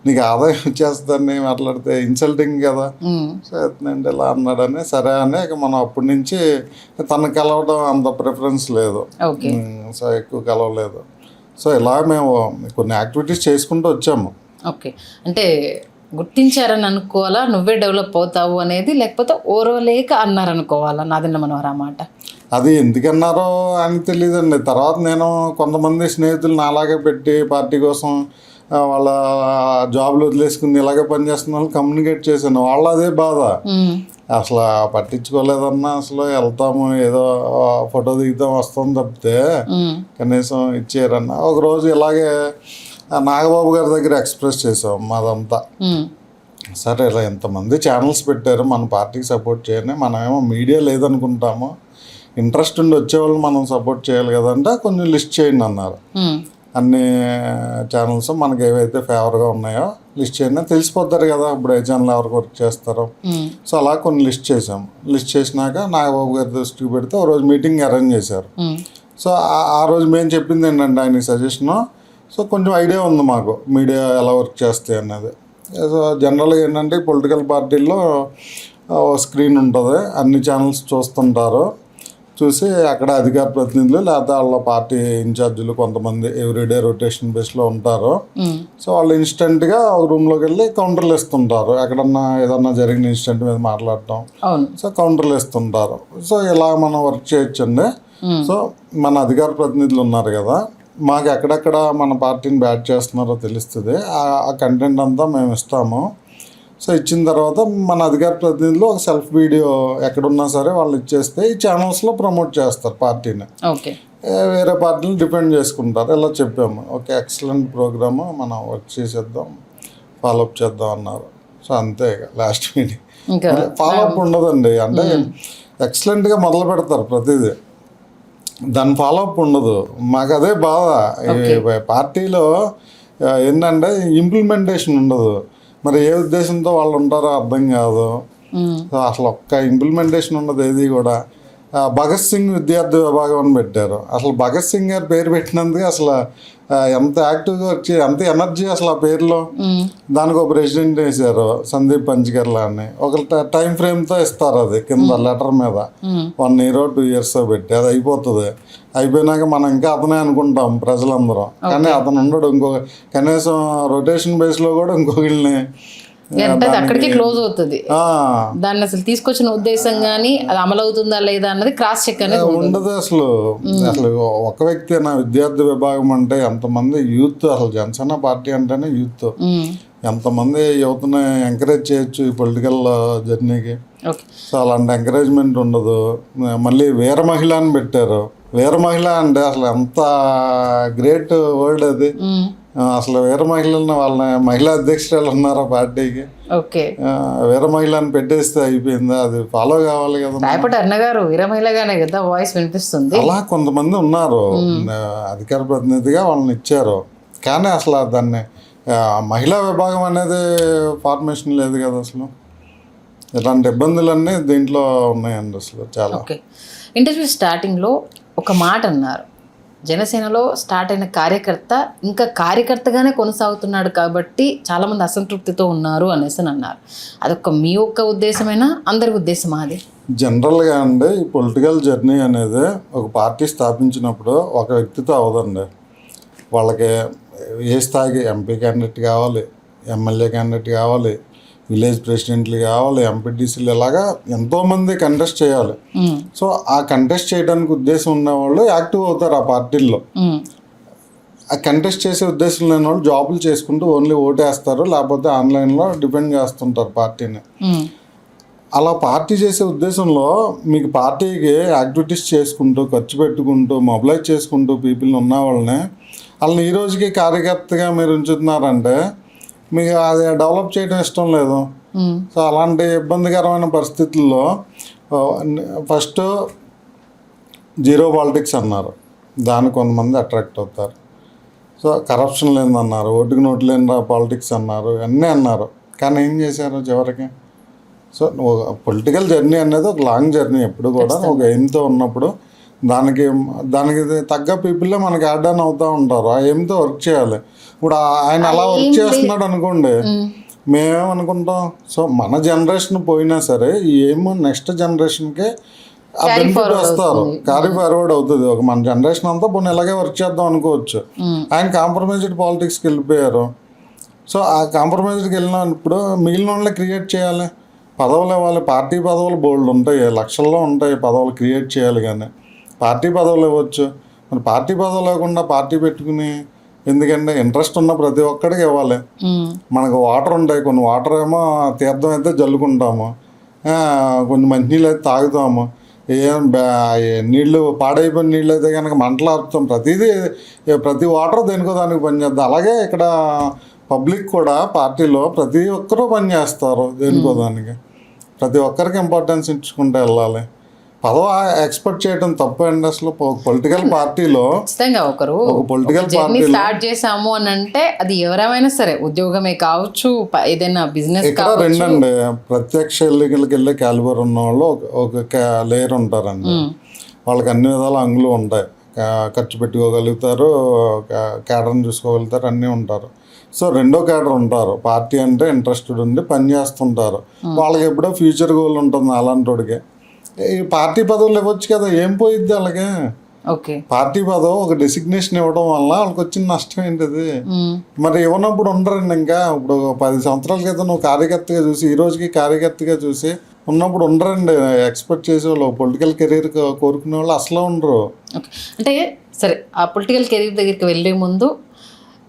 నీకు ఆదాయం వచ్చేస్తుందని మాట్లాడితే ఇన్సల్టింగ్ కదా. సో ఎత్నండి ఇలా అన్నాడని సరే అని ఇక మనం అప్పటి నుంచి తను కలవడం అంత ప్రిఫరెన్స్ లేదు, సో ఎక్కువ కలవలేదు. సో ఇలా మేము కొన్ని యాక్టివిటీస్ చేసుకుంటూ వచ్చాము. ఓకే, అంటే గుర్తించారని అనుకోవాలా, నువ్వే డెవలప్ అవుతావు అనేది, లేకపోతే ఓరవలేక అన్నారనుకోవాలా నాదెండ్ల మనోహర్ ఆ మాట? అది ఎందుకన్నారో అని తెలియదండి. తర్వాత నేను కొంతమంది స్నేహితులు నాలాగే పెట్టి పార్టీ కోసం వాళ్ళ జాబ్లు వదిలేసుకుని ఇలాగే పనిచేస్తున్న వాళ్ళు కమ్యూనికేట్ చేశాను. వాళ్ళ అదే బాధ, అసలు పట్టించుకోలేదన్నా, అసలు వెళ్తాము ఏదో ఫోటో దిగుతాం వస్తాం తప్పితే కనీసం ఇచ్చారన్న. ఒకరోజు ఇలాగే నాగబాబు గారి దగ్గర ఎక్స్ప్రెస్ చేసాం మాదంతా. సరే ఇలా ఎంతమంది ఛానల్స్ పెట్టారు, మన పార్టీకి సపోర్ట్ చేయండి, మనమేమో మీడియా లేదనుకుంటాము, ఇంట్రెస్ట్ ఉండి వచ్చేవాళ్ళు మనం సపోర్ట్ చేయాలి కదంటే కొంచెం లిస్ట్ చేయండి అన్నారు. అన్ని ఛానల్స్ మనకి ఏవైతే ఫేవర్గా ఉన్నాయో లిస్ట్ చేయండి, తెలిసిపోతారు కదా ఇప్పుడు ఏ ఛానల్ ఎవరికి వర్క్ చేస్తారో. సో అలా కొన్ని లిస్ట్ చేసాం. లిస్ట్ చేసినాక నాగబాబు గారి దృష్టికి పెడితే ఒక రోజు మీటింగ్ అరేంజ్ చేశారు. సో ఆ రోజు మేము చెప్పింది ఏంటంటే ఆయనకి సజెషను, సో కొంచెం ఐడియా ఉంది మాకు మీడియా ఎలా వర్క్ చేస్తాయి అన్నది. సో జనరల్గా ఏంటంటే పొలిటికల్ పార్టీల్లో స్క్రీన్ ఉంటుంది, అన్ని ఛానల్స్ చూస్తుంటారు, చూసి అక్కడ అధికార ప్రతినిధులు లేకపోతే వాళ్ళ పార్టీ ఇన్ఛార్జీలు కొంతమంది ఎవ్రీడే రొటేషన్ బేస్లో ఉంటారు. సో వాళ్ళు ఇన్స్టెంట్గా ఒక రూమ్లోకి వెళ్ళి కౌంటర్లు ఇస్తుంటారు, ఎక్కడన్నా ఏదన్నా జరిగిన ఇన్సిడెంట్ మీద మాట్లాడటం, సో కౌంటర్లు ఇస్తుంటారు. సో ఇలా మనం వర్క్ చేయొచ్చండి. సో మన అధికార ప్రతినిధులు ఉన్నారు కదా, మాకు ఎక్కడెక్కడ మన పార్టీని బ్యాట్ చేస్తున్నారో తెలుస్తుంది, ఆ కంటెంట్ అంతా మేము ఇస్తాము. సో ఇచ్చిన తర్వాత మన అధికార ప్రతినిధులు ఒక సెల్ఫ్ వీడియో ఎక్కడున్నా సరే వాళ్ళు ఇచ్చేస్తే ఈ ఛానల్స్లో ప్రమోట్ చేస్తారు పార్టీని. ఓకే, వేరే పార్టీలు డిపెండ్ చేసుకుంటారు. ఇలా చెప్పాము, ఓకే ఎక్సలెంట్ ప్రోగ్రాము, మనం వర్క్ చేసేద్దాం, ఫాలోఅప్ చేద్దాం అన్నారు. సో అంతే లాస్ట్ మీటింగ్. ఫాలోఅప్ ఉండదండి, అంటే ఎక్సలెంట్గా మొదలు పెడతారు ప్రతిదీ, దాని ఫాలోఅప్ ఉండదు. మాకు అదే బాధ. పార్టీలో ఏంటంటే ఇంప్లిమెంటేషన్ ఉండదు. మరి ఏ ఉద్దేశంతో వాళ్ళు ఉంటారో అర్థం కాదు. అసలు ఒక్క ఇంప్లిమెంటేషన్ ఉండదు ఏది కూడా. భగత్ సింగ్ విద్యార్థి విభాగం అని పెట్టారు. అసలు భగత్ సింగ్ గారు పేరు పెట్టినందుకు అసలు ఎంత యాక్టివ్గా వచ్చి ఎంత ఎనర్జీ అసలు ఆ పేరులో. దానికి ఒక ప్రెసిడెంట్ వేశారు సందీప్ పంచకర్లా అని, ఒక టైం ఫ్రేమ్తో ఇస్తారు, అది కింద లెటర్ మీద 1 year 2 years పెట్టి అది అయిపోతుంది. అయిపోయినాక మనం ఇంకా అతనే అనుకుంటాం ప్రజలందరం, కానీ అతను ఉండడు. కనీసం రొటేషన్ బేస్లో కూడా ఇంకొకరిని అక్కడికి క్లోజ్ అవుతుంది. దాన్ని అసలు తీసుకొచ్చిన ఉద్దేశం కానీ అది అమలు అవుతుందా లేదా అన్నది క్రాస్ చెక్ అనేది ఉండదు. అసలు ఒక వ్యక్తి నా విద్యార్థి విభాగం అంటే ఎంతమంది యూత్, అసలు జనసేన పార్టీ అంటేనే యూత్, ఎంతమంది యువతని ఎంకరేజ్ చేయొచ్చు ఈ పొలిటికల్ జర్నీకి. సో అలాంటి ఎంకరేజ్మెంట్ ఉండదు. మళ్ళీ వీర మహిళ అని పెట్టారు. వీర మహిళ అంటే అసలు ఎంత గ్రేట్ వర్డ్ అది. అసలు వీర మహిళలను వాళ్ళని మహిళా అధ్యక్షురాలు ఉన్నారా పార్టీకి, వీర మహిళ అని పెట్టేస్తే అయిపోయిందా? అది ఫాలో కావాలి కదా. అన్నగారు వీర మహిళగానే కదా వాయిస్ వినిపిస్తుంది. అలా కొంతమంది ఉన్నారు, అధికార ప్రతినిధిగా వాళ్ళని ఇచ్చారు, కానీ అసలు దాన్ని మహిళా విభాగం అనేది ఫార్మేషన్ లేదు కదా. అసలు ఇలాంటి ఇబ్బందులన్నీ దీంట్లో ఉన్నాయండి అసలు చాలా. ఇంటర్వ్యూ స్టార్టింగ్లో ఒక మాట అన్నారు, జనసేనలో స్టార్ట్ అయిన కార్యకర్త ఇంకా కార్యకర్తగానే కొనసాగుతున్నాడు కాబట్టి చాలామంది అసంతృప్తితో ఉన్నారు అనేసి అన్నారు. అదొక మీ యొక్క ఉద్దేశమైనా అందరి ఉద్దేశమా? అది జనరల్గా అండి ఈ పొలిటికల్ జర్నీ అనేది ఒక పార్టీ స్థాపించినప్పుడు ఒక వ్యక్తితో అవదండి. వాళ్ళకి ఏ స్థాయికి ఎంపీ క్యాండిడేట్ కావాలి, ఎమ్మెల్యే క్యాండిడేట్ కావాలి, విలేజ్ ప్రెసిడెంట్లు కావాలి, ఎంపీటీసీలు ఇలాగా ఎంతోమంది కంటెస్ట్ చేయాలి. సో ఆ కంటెస్ట్ చేయడానికి ఉద్దేశం ఉన్నవాళ్ళు యాక్టివ్ అవుతారు ఆ పార్టీల్లో. ఆ కంటెస్ట్ చేసే ఉద్దేశం లేని వాళ్ళు జాబులు చేసుకుంటూ ఓన్లీ ఓటేస్తారు, లేకపోతే ఆన్లైన్లో డిపెండ్ చేస్తుంటారు పార్టీని. అలా పార్టీ చేసే ఉద్దేశంలో మీకు పార్టీకి యాక్టివిటీస్ చేసుకుంటూ ఖర్చు పెట్టుకుంటూ మొబిలైజ్ చేసుకుంటూ పీపుల్ని ఉన్న వాళ్ళని ఈ రోజుకి కార్యకర్తగా మీరు ఉంచుతున్నారంటే మీకు అది డెవలప్ చేయడం ఇష్టం లేదు. సో అలాంటి ఇబ్బందికరమైన పరిస్థితుల్లో ఫస్ట్ జీరో పాలిటిక్స్ అన్నారు, దానికి కొంతమంది అట్రాక్ట్ అవుతారు. సో కరప్షన్ లేదన్నారు, ఓటుకు నోటు లేని పాలిటిక్స్ అన్నారు, అన్నీ అన్నారు. కానీ ఏం చేశారు చివరికి? సో పొలిటికల్ జర్నీ అనేది ఒక లాంగ్ జర్నీ. ఎప్పుడు కూడా ఒక ఎయిమ్తో ఉన్నప్పుడు దానికి తగ్గ పీపుల్లే మనకి యాడ్ ఆన్ అవుతూ ఉంటారు. ఆ ఎయిమ్తో వర్క్ చేయాలి. ఇప్పుడు ఆయన అలా వర్క్ చేస్తున్నాడు అనుకోండి, మేమేమనుకుంటాం, సో మన జనరేషన్ పోయినా సరే ఈ ఎయిమ్ నెక్స్ట్ జనరేషన్కి ఆ బెనిఫిట్ వస్తారు, క్యారీ ఫార్వర్డ్ అవుతుంది. ఒక మన జనరేషన్ అంతా పోనీ ఇలాగే వర్క్ చేద్దాం అనుకోవచ్చు. ఆయన కాంప్రమైజ్డ్ పాలిటిక్స్కి వెళ్ళిపోయారు. సో ఆ కాంప్రమైజ్డ్కి వెళ్ళినప్పుడు మిగిలిన వాళ్ళని క్రియేట్ చేయాలి, పదవులు ఇవ్వాలి. పార్టీ పదవులు బోల్డ్ ఉంటాయి, లక్షల్లో ఉంటాయి పదవులు క్రియేట్ చేయాలి. కానీ పార్టీ పదవులు ఇవ్వచ్చు. మరి పార్టీ పదవులు లేకుండా పార్టీ పెట్టుకుని ఎందుకంటే ఇంట్రెస్ట్ ఉన్న ప్రతి ఒక్కడికి ఇవ్వాలి. మనకు వాటర్ ఉంటాయి, కొన్ని వాటర్ ఏమో తీర్థం అయితే జల్లుకుంటాము, కొన్ని మంచినీళ్ళు అయితే తాగుతాము, నీళ్ళు పాడైపోయిన నీళ్ళు అయితే కనుక మంటలు ఆపుతాం. ప్రతి వాటర్ దేనికో దానికి పనిచేద్దాం. అలాగే ఇక్కడ పబ్లిక్ కూడా పార్టీలో ప్రతి ఒక్కరూ పనిచేస్తారు దేనికో దానికి. ప్రతి ఒక్కరికి ఇంపార్టెన్స్ ఇచ్చుకుంటూ వెళ్ళాలి. పదవి ఎక్స్పెక్ట్ చేయడం తప్పు అండి. అసలు పొలిటికల్ పార్టీలో ఒక పొలిటికల్ పార్టీ స్టార్ట్ చేసాము అని అంటే అది ఎవరైనా సరే, ఉద్యోగమే కావచ్చు, ఏదైనా బిజినెస్. ఇక్కడ రెండండి, ప్రత్యక్ష ఎన్నికలకి వెళ్ళే క్యాలిబర్ ఉన్న వాళ్ళు ఒక లేయర్ ఉంటారండి. వాళ్ళకి అన్ని విధాల అంగులు ఉంటాయి, ఖర్చు పెట్టుకోగలుగుతారు, క్యాడర్ని చూసుకోగలుగుతారు, అన్నీ ఉంటారు. సో రెండో క్యాడర్ ఉంటారు, పార్టీ అంటే ఇంట్రెస్టెడ్ ఉండి పని చేస్తుంటారు. వాళ్ళకి ఎప్పుడో ఫ్యూచర్ గోల్ ఉంటుంది. అలాంటి వాడికి ఈ పార్టీ పదవులు ఇవ్వచ్చు కదా, ఏం పోయిద్ది అలాగే. పార్టీ పదవి ఒక డెసిగ్నేషన్ ఇవ్వడం వల్ల వాళ్ళకి వచ్చిన నష్టం ఏంటిది? మరి ఇవ్వనప్పుడు ఉండరండి. ఇంకా ఇప్పుడు 10 సంవత్సరాల క్రితం నువ్వు కార్యకర్తగా చూసి ఈ రోజుకి కార్యకర్తగా చూసి ఉన్నప్పుడు ఉండరండి. ఎక్స్పెక్ట్ చేసే వాళ్ళు, పొలిటికల్ కెరీర్ కోరుకునే వాళ్ళు అసలు ఉండరు. అంటే సరే, ఆ పొలిటికల్ కెరీర్ దగ్గరికి వెళ్ళే ముందు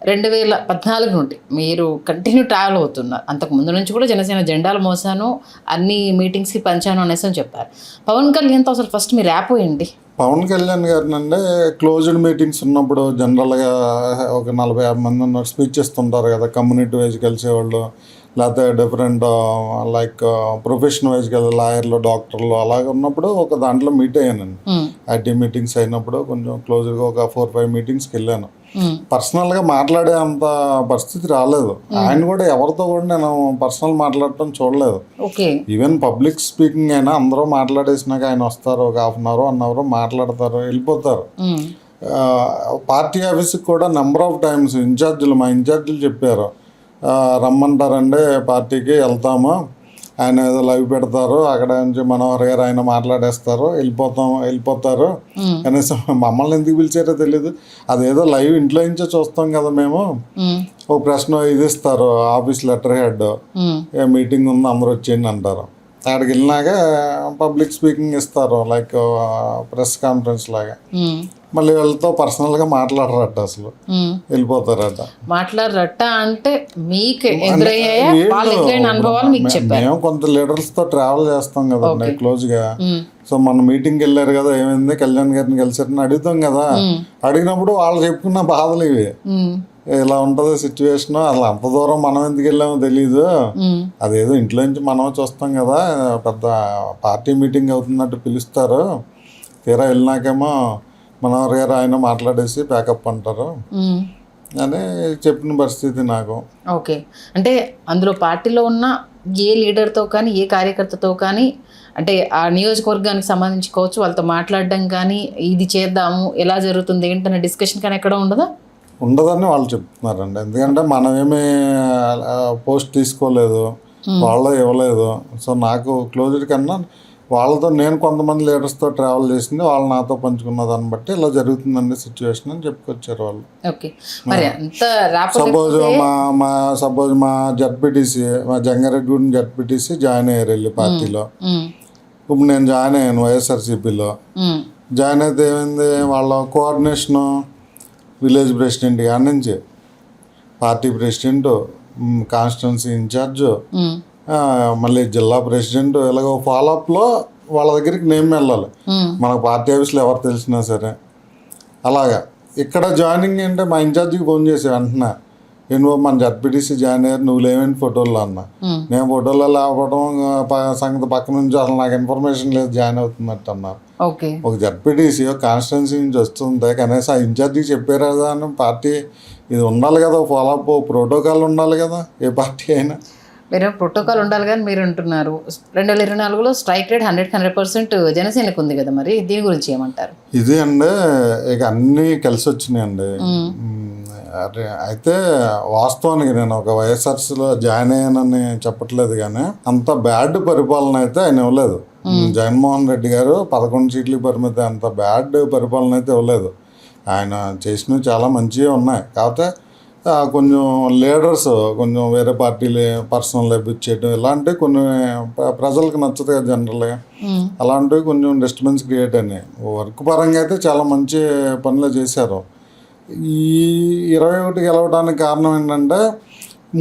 2014 నుండి మీరు కంటిన్యూ ట్రావెల్ అవుతున్నారు. అంతకు ముందు నుంచి కూడా జనసేన జెండాలు మోసాను, అన్ని మీటింగ్స్కి పంచాను అనేసి అని చెప్పారు. పవన్ కళ్యాణ్తో అసలు ఫస్ట్ మీరు ర్యాప్ ఏంటి? పవన్ కళ్యాణ్ గారిని అంటే క్లోజ్డ్ మీటింగ్స్ ఉన్నప్పుడు జనరల్గా ఒక 40-50 మంది ఉన్నారు, స్పీచ్ ఇస్తుంటారు కదా, కమ్యూనిటీ వైజ్ కలిసేవాళ్ళు, లేకపోతే డిఫరెంట్ లైక్ ప్రొఫెషన్ వైజ్ కదా, లాయర్లు, డాక్టర్లు అలాగే ఉన్నప్పుడు ఒక దాంట్లో మీట్ అయ్యానండి. ఐటీ మీటింగ్స్ అయినప్పుడు కొంచెం క్లోజ్గా ఒక 4-5 మీటింగ్స్కి వెళ్ళాను. పర్సనల్గా మాట్లాడే అంత పరిస్థితి రాలేదు. ఆయన కూడా ఎవరితో కూడా నేను పర్సనల్ మాట్లాడటం చూడలేదు. ఈవెన్ పబ్లిక్ స్పీకింగ్ అయినా అందరూ మాట్లాడేసినాక ఆయన వస్తారు, ఒక 1/2 అవర్ 1 అవర్ మాట్లాడతారు, వెళ్ళిపోతారు. పార్టీ ఆఫీస్కి కూడా నెంబర్ ఆఫ్ టైమ్స్ మా ఇన్ఛార్జీలు చెప్పారు, రమ్మంటారండి పార్టీకి వెళ్తాము, ఆయన ఏదో లైవ్ పెడతారు, అక్కడ నుంచి మనోహర్ గారు ఆయన మాట్లాడేస్తారు, వెళ్ళిపోతారు. కనీసం మమ్మల్ని ఎందుకు పిలిచారో తెలీదు. అదేదో లైవ్ ఇంట్లో నుంచే చూస్తాం కదా మేము. ఒక ప్రశ్న ఇది ఇస్తారు, ఆఫీస్ లెటర్ హెడ్, మీటింగ్ ఉంది అందరూ వచ్చేయండి అంటారు. అక్కడికి వెళ్ళినాక పబ్లిక్ స్పీకింగ్ ఇస్తారు, లైక్ ప్రెస్ కాన్ఫరెన్స్ లాగా. మళ్ళీ వీళ్ళతో పర్సనల్గా మాట్లాడరట, అసలు వెళ్ళిపోతారట. మాట్లాడరట అంటే మీకు మేము కొంత లీడర్స్తో ట్రావెల్ చేస్తాం కదండి క్లోజ్గా. సో మన మీటింగ్కి వెళ్ళారు కదా, ఏమైంది కళ్యాణ్ గారిని కలిసారని అడుగుతాం కదా. అడిగినప్పుడు వాళ్ళు చెప్పుకున్న బాధలు ఇవి, ఇలా ఉంటుంది సిచ్యువేషన్. అసలు అంత దూరం మనం ఎందుకు వెళ్ళామో తెలీదు, అదేదో ఇంట్లో నుంచి మనం చూస్తాం కదా, పెద్ద పార్టీ మీటింగ్ అవుతున్నట్టు పిలుస్తారు, తీరా వెళ్ళినాకేమో మనోహర్ గారు ఆయన మాట్లాడేసి ప్యాకప్ అంటారు అని చెప్పిన పరిస్థితి నాకు. ఓకే, అంటే అందులో పార్టీలో ఉన్న ఏ లీడర్తో కానీ ఏ కార్యకర్తతో కానీ, అంటే ఆ నియోజకవర్గానికి సంబంధించి కావచ్చు, వాళ్ళతో మాట్లాడడం కానీ, ఇది చేద్దాము, ఎలా జరుగుతుంది ఏంటనే డిస్కషన్ కానీ ఎక్కడ ఉండదని వాళ్ళు చెప్తున్నారండి. ఎందుకంటే మనమేమీ పోస్ట్ తీసుకోలేదు, వాళ్ళు ఇవ్వలేదు. సో నాకు క్లోజ్డ్ కన్నా వాళ్ళతో నేను కొంతమంది లీడర్స్తో ట్రావెల్ చేసింది, వాళ్ళు నాతో పంచుకున్న దాన్ని బట్టి ఇలా జరుగుతుందండి సిచ్యువేషన్ అని చెప్పుకొచ్చారు వాళ్ళు. ఓకే, మరి అంత సపోజ్ మా జడ్పీటీసీ, మా జంగారెడ్డి జడ్పీటీసీ జాయిన్ అయ్యారు వెళ్ళి పార్టీలో. ఇప్పుడు నేను జాయిన్ అయ్యాను వైఎస్ఆర్సీపీలో. జాయిన్ అయితే ఏమైంది, వాళ్ళ కోఆర్డినేషను విలేజ్ ప్రెసిడెంట్ కాడి నుంచి పార్టీ ప్రెసిడెంట్, కాన్స్టిట్యున్సీ ఇన్ఛార్జు, మళ్ళీ జిల్లా ప్రెసిడెంట్, ఇలాగ ఫాలోఅప్లో వాళ్ళ దగ్గరికి నేమ్ వెళ్ళాలి. మనకు పార్టీ ఆఫీస్లో ఎవరు తెలిసినా సరే. అలాగా ఇక్కడ జాయినింగ్ అంటే మా ఇన్ఛార్జికి ఫోన్ చేసి వెంటనే, ఏంటి బాబు మన జడ్పీటీసీ జాయిన్ అయ్యారు, నువ్వు లేవేంటి ఫోటోల్లో అన్న. నేను ఫోటోలో లేకపోవడం సంగతి పక్క నుంచి అసలు నాకు ఇన్ఫర్మేషన్ లేదు జాయిన్ అవుతున్నట్టు అన్నారు. ఒక జడ్పీటీసీ కాన్స్టిట్యున్సీ నుంచి వస్తుంది, కనీసం ఆ ఇన్ఛార్జికి చెప్పారు కదా అని పార్టీ ఇది ఉండాలి కదా, ఫాలోఅప్ ప్రోటోకాల్ ఉండాలి కదా ఏ పార్టీ అయినా. మీరు ప్రోటోకాల్ ఉండాలి కానీ మీరు అంటున్నారు 2024లో స్ట్రైక్ రేట్ 100% జనసేనకు ఉంది కదా, మరి దీని గురించి ఏమంటారు? ఇది అండి ఇక అన్నీ కలిసి వచ్చినాయండి. అయితే వాస్తవానికి నేను ఒక వైఎస్ఆర్సీలో జాయిన్ అయ్యానని చెప్పట్లేదు, కానీ అంత బ్యాడ్ పరిపాలన అయితే ఆయన ఇవ్వలేదు. జగన్మోహన్ రెడ్డి గారు 11 సీట్లకు పరిమితి, అంత బ్యాడ్ పరిపాలన అయితే ఇవ్వలేదు. ఆయన చేసినవి చాలా మంచిగా ఉన్నాయి. కాకపోతే కొంచెం లీడర్స్ కొంచెం వేరే పార్టీలు పర్సనల్ ఇచ్చేయడం ఇలాంటివి కొన్ని ప్రజలకు నచ్చదు కదా జనరల్గా. అలాంటివి కొంచెం డిస్టర్బెన్స్ క్రియేట్ అయినాయి. వర్క్ పరంగా అయితే చాలా మంచి పనులు చేశారు. ఈ 21 గెలవడానికి కారణం ఏంటంటే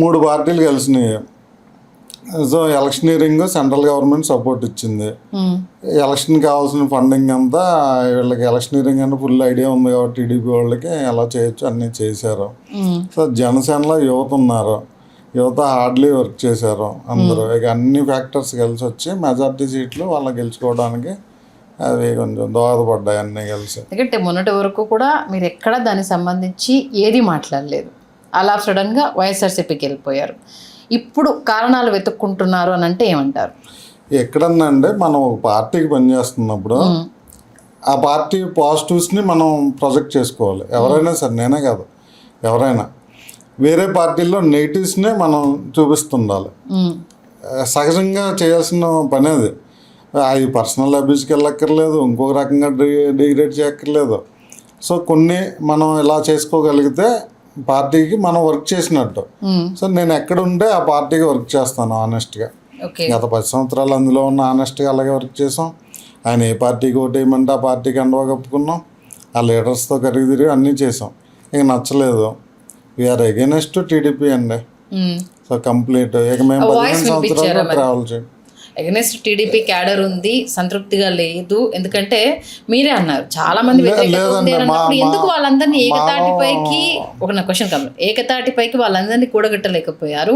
3 పార్టీలు కలిసినాయి. So electioneering central government support ఇచ్చింది. ఎలక్షన్ కావాల్సిన ఫండింగ్ అంతా వీళ్ళకి ఎలక్షనీరింగ్ అంటే ఫుల్ ఐడియా ఉంది కాబట్టి టీడీపీ వాళ్ళకి ఎలా చేయొచ్చు అన్నీ చేశారు. సో జనసేనలో యువత ఉన్నారు, యువత హార్డ్లీ వర్క్ చేశారు అందరూ. ఇక అన్ని ఫ్యాక్టర్స్ కలిసి వచ్చి మెజార్టీ సీట్లు వాళ్ళకి గెలుచుకోవడానికి అవి కొంచెం దోహదపడ్డాయి అన్నీ కలిసి. ఎందుకంటే మొన్నటి వరకు కూడా మీరు ఎక్కడ దానికి సంబంధించి ఏది మాట్లాడలేదు, అలా సడన్గా వైఎస్ఆర్సీపీకి వెళ్ళిపోయారు. ఇప్పుడు కారణాలు వెతుక్కుంటున్నారు అని అంటే ఏమంటారు? ఎక్కడన్నా అంటే మనం ఒక పార్టీకి పనిచేస్తున్నప్పుడు ఆ పార్టీ పాజిటివ్స్ని మనం ప్రొజెక్ట్ చేసుకోవాలి. ఎవరైనా సరే, నేనే కాదు ఎవరైనా, వేరే పార్టీల్లో నెగిటివ్స్నే మనం చూపిస్తుండాలి. సహజంగా చేయాల్సిన పని అది. అవి పర్సనల్ అబ్యూస్కి వెళ్ళక్కర్లేదు, ఇంకొక రకంగా డిగ్రేడ్ చేయక్కర్లేదు. సో కొన్ని మనం ఇలా చేసుకోగలిగితే పార్టీకి మనం వర్క్ చేసినట్టు. సో నేను ఎక్కడ ఉంటే ఆ పార్టీకి వర్క్ చేస్తాను ఆనెస్ట్గా. గత 10 సంవత్సరాలు అందులో ఉన్న ఆనెస్ట్గా అలాగే వర్క్ చేసాం. ఆయన ఏ పార్టీకి ఓటేయమంటే ఆ పార్టీకి అండవా కప్పుకున్నాం. ఆ లీడర్స్తో కరిగి తిరిగి అన్నీ చేసాం. ఇక నచ్చలేదు, వీఆర్ అగైనెస్ట్ టీడీపీ అండి. సో కంప్లీట్ ఇక మేము 15 సంవత్సరాలు ట్రావెల్ చేయం. అగైనెస్ట్ టీడీపీ క్యాడర్ ఉంది, సంతృప్తిగా లేదు. ఎందుకంటే మీరే అన్నారు చాలా మంది ఎందుకు వాళ్ళందరినీ ఏకతాటిపైకి ఏకతాటిపైకి వాళ్ళందరినీ కూడగట్టలేకపోయారు?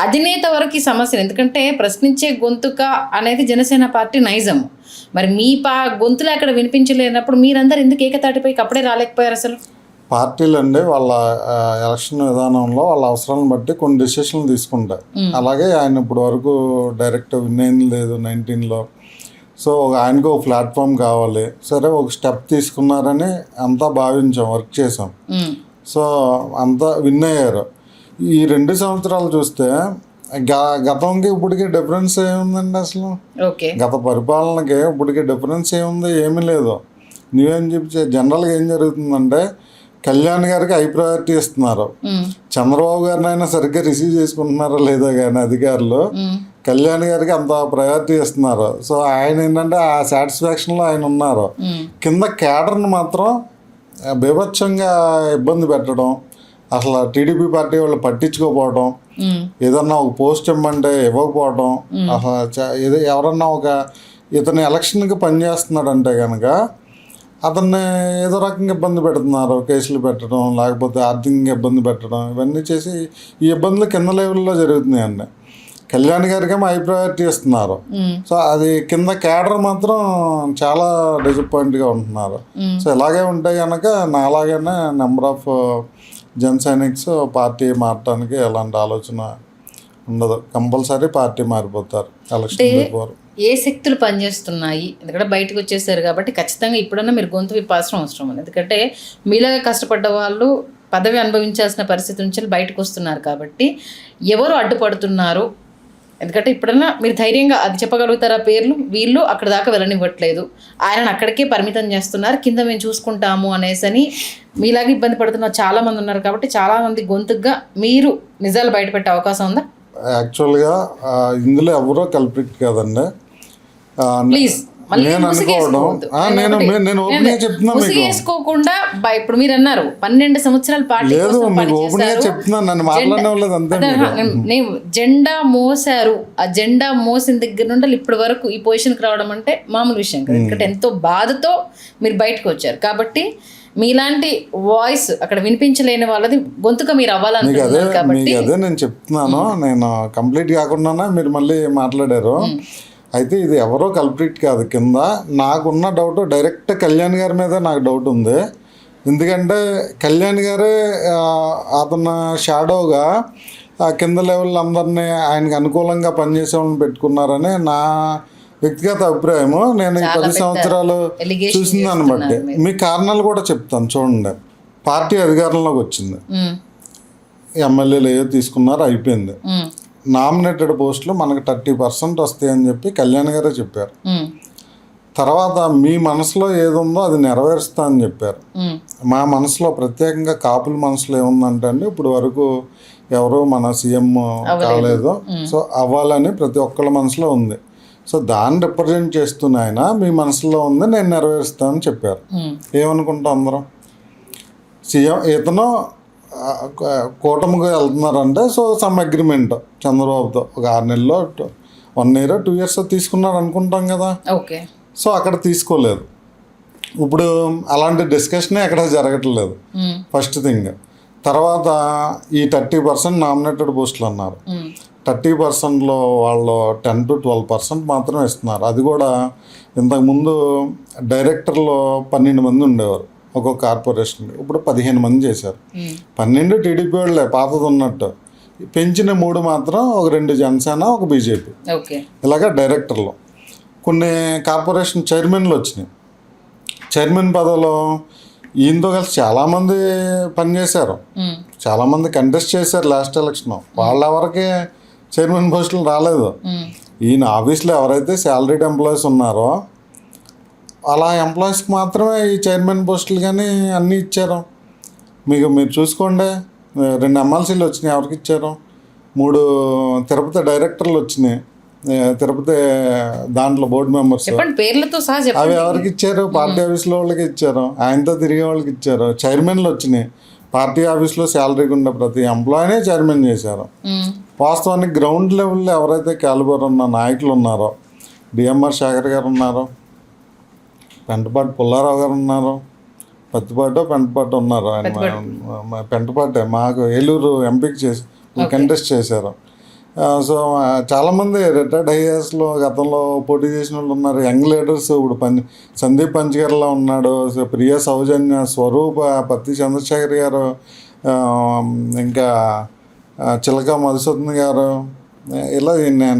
అధినేత వరకు ఈ సమస్యలు, ఎందుకంటే ప్రశ్నించే గొంతుక అనేది జనసేన పార్టీ నైజం. మరి మీ గొంతులు అక్కడ వినిపించలేనప్పుడు మీరందరూ ఎందుకు ఏకతాటిపైకి అప్పుడే రాలేకపోయారు? అసలు పార్టీలు అండి వాళ్ళ ఎలక్షన్ విధానంలో వాళ్ళ అవసరాలను బట్టి కొన్ని డెసిషన్లు తీసుకుంటాయి. అలాగే ఆయన ఇప్పుడు వరకు డైరెక్ట్ విన్ అయింది లేదు 19లో. సో ఆయనకు ఒక ప్లాట్ఫామ్ కావాలి, సరే ఒక స్టెప్ తీసుకున్నారని అంతా భావించాం, వర్క్ చేసాం. సో అంతా విన్ అయ్యారు. ఈ 2 సంవత్సరాలు చూస్తే గతంకి ఇప్పటికి డిఫరెన్స్ ఏముందండి? అసలు గత పరిపాలనకి ఇప్పటికి డిఫరెన్స్ ఏముంది? ఏమీ లేదు. నువ్వేం చెప్పి జనరల్గా ఏం జరుగుతుందంటే కళ్యాణ్ గారికి హై ప్రయారిటీ ఇస్తున్నారు. చంద్రబాబు గారిని అయినా సరిగ్గా రిసీవ్ చేసుకుంటున్నారా లేదా కానీ అధికారులు కళ్యాణ్ గారికి అంత ప్రయారిటీ ఇస్తున్నారు. సో ఆయన ఏంటంటే ఆ సాటిస్ఫాక్షన్లో ఆయన ఉన్నారు. కింద క్యాడర్ని మాత్రం బీభత్సంగా ఇబ్బంది పెట్టడం, అసలు టీడీపీ పార్టీ వాళ్ళు పట్టించుకోకపోవడం, ఏదన్నా ఒక పోస్ట్ ఇవ్వమంటే ఇవ్వకపోవడం, అసలు ఎవరన్నా ఇతను ఎలక్షన్కి పనిచేస్తున్నాడంటే కనుక అతన్ని ఏదో రకంగా ఇబ్బంది పెడుతున్నారు, కేసులు పెట్టడం, లేకపోతే ఆర్థికంగా ఇబ్బంది పెట్టడం, ఇవన్నీ చేసి ఈ ఇబ్బందులు కింద లెవెల్లో జరుగుతున్నాయండి. కళ్యాణ్ గారికేమో హై ప్రయారిటీ ఇస్తున్నారు. సో అది కింద క్యాడర్ మాత్రం చాలా డిసప్పాయింట్గా ఉంటున్నారు. సో ఇలాగే ఉంటే కనుక నాలాగానే నెంబర్ ఆఫ్ జన సైనిక్స్ పార్టీ మారటానికి ఎలాంటి ఆలోచన ఉండదు. కంపల్సరీ పార్టీ మారిపోతారు ఎలక్షన్ బిఫోర్. ఏ శక్తులు పనిచేస్తున్నాయి? ఎందుకంటే బయటకు వచ్చేసారు కాబట్టి ఖచ్చితంగా ఇప్పుడన్నా మీరు గొంతు విప్పాల్సిన అవసరం ఉంది. ఎందుకంటే మీలాగా కష్టపడ్డ వాళ్ళు పదవి అనుభవించాల్సిన పరిస్థితి నుంచి బయటకు వస్తున్నారు కాబట్టి ఎవరు అడ్డుపడుతున్నారు? ఎందుకంటే ఇప్పుడన్నా మీరు ధైర్యంగా అది చెప్పగలుగుతారా పేర్లు, వీళ్ళు అక్కడ దాకా వెళ్ళనివ్వట్లేదు, ఆయనను అక్కడికే పరిమితం చేస్తున్నారు, కింద మేము చూసుకుంటాము అనేసని మీలాగా ఇబ్బంది పడుతున్న చాలా మంది ఉన్నారు. కాబట్టి చాలా మంది గొంతుగా మీరు నిజాలు బయటపెట్టే అవకాశం ఉందా? యాక్చువల్గా ఇందులో ఎవరో కల్ప్రిట్ కాదండి. ప్లీజ్ నేను అనుకోవడం నేను ఓపెన్ చెప్తున్నా మీకు. వేసుకోకుండా ఇప్పుడు మీరు అన్నారు 12 సంవత్సరాలు పార్టీ లేదు, మీకు ఓపెన్ గా చెప్తున్నాను, నన్ను మాట్లాడలేదు అంతే. నేను జెండా మోసారు, ఆ జెండా మోసిన దగ్గర నుండి ఇప్పటి వరకు ఈ పొజిషన్కి రావడం అంటే మామూలు విషయం కాదు. ఎందుకంటే ఎంతో బాధతో మీరు బయటకు వచ్చారు. కాబట్టి మీలాంటి వాయిస్ అక్కడ వినిపించలేని వాళ్ళది గొంతుగా మీరు అవ్వాలనుకుంటున్నారు. కాబట్టి అదే నేను చెప్తున్నాను. నేను కంప్లీట్ కాకుండానే మీరు మళ్ళీ మాట్లాడారు. అయితే ఇది ఎవరో కల్ప్రిట్ కాదు. కింద నాకున్న డౌట్ డైరెక్ట్ కళ్యాణ్ గారి మీద నాకు డౌట్ ఉంది. ఎందుకంటే కళ్యాణ్ గారే అతను షాడోగా కింద లెవెల్ అందరినీ ఆయనకు అనుకూలంగా పనిచేసే వాళ్ళని పెట్టుకున్నారని నా వ్యక్తిగత అభిప్రాయము. నేను ఈ 10 సంవత్సరాలు చూసిన దాన్ని బట్టి మీ కారణాలు కూడా చెప్తాను. చూడండి, పార్టీ అధికారంలోకి వచ్చింది, ఎమ్మెల్యేలు ఏదో తీసుకున్నారు, అయిపోయింది. నామినేటెడ్ పోస్టులు మనకు 30% వస్తాయని చెప్పి కళ్యాణ్ గారే చెప్పారు. తర్వాత మీ మనసులో ఏదుందో అది నెరవేరుస్తా అని చెప్పారు. మా మనసులో ప్రత్యేకంగా కాపుల మనసులో ఏముందంటే అండి, ఇప్పుడు వరకు ఎవరు మన సీఎం కాలేదు, సో అవ్వాలని ప్రతి ఒక్కళ్ళ మనసులో ఉంది. సో దాన్ని రిప్రజెంట్ చేస్తున్న ఆయన మీ మనసులో ఉంది, నేను నెరవేరుస్తానని చెప్పారు. ఏమనుకుంటాం అందరం? సీఎం ఇతను కూటమికి వెళ్తున్నారంటే సో సమ్ అగ్రిమెంట్ చంద్రబాబుతో ఒక 6 నెలల్లో 1 year 2 years తీసుకున్నారు అనుకుంటాం కదా. ఓకే. సో అక్కడ తీసుకోలేదు. ఇప్పుడు అలాంటి డిస్కషనే ఎక్కడ జరగట్లేదు. First thing. తర్వాత ఈ 30% నామినేటెడ్ పోస్టులు అన్నారు. 30%లో వాళ్ళు 10 to 12% మాత్రమే ఇస్తున్నారు. అది కూడా ఇంతకుముందు డైరెక్టర్లో 12 మంది ఉండేవారు ఒక్కొక్క కార్పొరేషన్, ఇప్పుడు 15 మంది చేశారు. 12 టీడీపీ వాళ్ళే పాతది ఉన్నట్టు, పెంచిన 3 మాత్రం ఒక 2 జనసేన, ఒక బీజేపీ, ఇలాగ డైరెక్టర్లు. కొన్ని కార్పొరేషన్ చైర్మన్లు వచ్చినాయి. చైర్మన్ పదవిలో ఈయనతో కలిసి చాలామంది పనిచేశారు, చాలామంది కంటెస్ట్ చేశారు లాస్ట్ ఎలక్షన్. వాళ్ళెవరికి చైర్మన్ పోస్టులు రాలేదు. ఈయన ఆఫీస్లో ఎవరైతే శాలరీడ్ ఎంప్లాయీస్ ఉన్నారో అలా ఎంప్లాయీస్కి మాత్రమే ఈ చైర్మన్ పోస్టులు కానీ అన్నీ ఇచ్చారు. మీరు చూసుకోండి, 2 ఎమ్మెల్సీలు వచ్చినాయి, ఎవరికి ఇచ్చారు? 3 తిరుపతి డైరెక్టర్లు వచ్చినాయి, తిరుపతి దాంట్లో బోర్డు మెంబర్స్, పేర్లతో సహా అవి ఎవరికి ఇచ్చారు? పార్టీ ఆఫీస్లో వాళ్ళకి ఇచ్చారు, ఆయనతో తిరిగే వాళ్ళకి ఇచ్చారు. చైర్మన్లు వచ్చినాయి, పార్టీ ఆఫీస్లో శాలరీగా ఉండే ప్రతి ఎంప్లాయీనే చైర్మన్ చేశారు. వాస్తవానికి గ్రౌండ్ లెవెల్లో ఎవరైతే క్యాలిబర్ ఉన్న నాయకులు ఉన్నారో, డిఎంఆర్ శేఖర్ గారు ఉన్నారు, పెంటపాటి పుల్లారావు గారు ఉన్నారు, పెంటపాటి ఉన్నారు. ఆయన పెంటపాటే మాకు ఏలూరు ఎంపీకి కంటెస్ట్ చేశారు. సో చాలామంది రిటైర్డ్ ఐఏఎస్లో గతంలో పోటీ చేసిన వాళ్ళు ఉన్నారు. యంగ్ లీడర్స్ ఇప్పుడు సందీప్ పంచగర్లా ఉన్నాడు, ప్రియా సౌజన్య, స్వరూప, పత్తి చంద్రశేఖర్ గారు, ఇంకా చిలక మధుసూదన్ గారు, ఇలా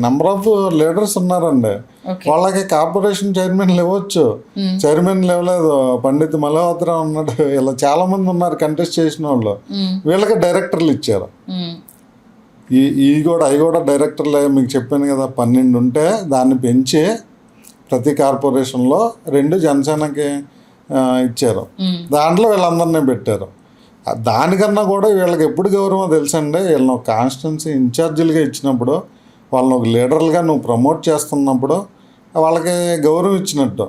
నెంబర్ ఆఫ్ లీడర్స్ ఉన్నారండి. వాళ్ళకి కార్పొరేషన్ చైర్మన్లు ఇవ్వచ్చు, చైర్మన్లు ఇవ్వలేదు. పండిత్ మల్హోత్రా ఉన్నాడు, ఇలా చాలా మంది ఉన్నారు కంటెస్ట్ చేసిన వాళ్ళు. వీళ్ళకి డైరెక్టర్లు ఇచ్చారు. అవి కూడా డైరెక్టర్లే. మీకు చెప్పాను కదా, 12 ఉంటే దాన్ని పెంచి ప్రతి కార్పొరేషన్లో 2 జనసేనకి ఇచ్చారు. దాంట్లో వీళ్ళందరినీ పెట్టారు. దానికన్నా కూడా వీళ్ళకి ఎప్పుడు గౌరవం తెలుసండి, వీళ్ళని ఒక కాన్స్టిట్యున్సీ ఇన్ఛార్జీలుగా ఇచ్చినప్పుడు, వాళ్ళని ఒక లీడర్లుగా నువ్వు ప్రమోట్ చేస్తున్నప్పుడు వాళ్ళకి గౌరవం ఇచ్చినట్టు.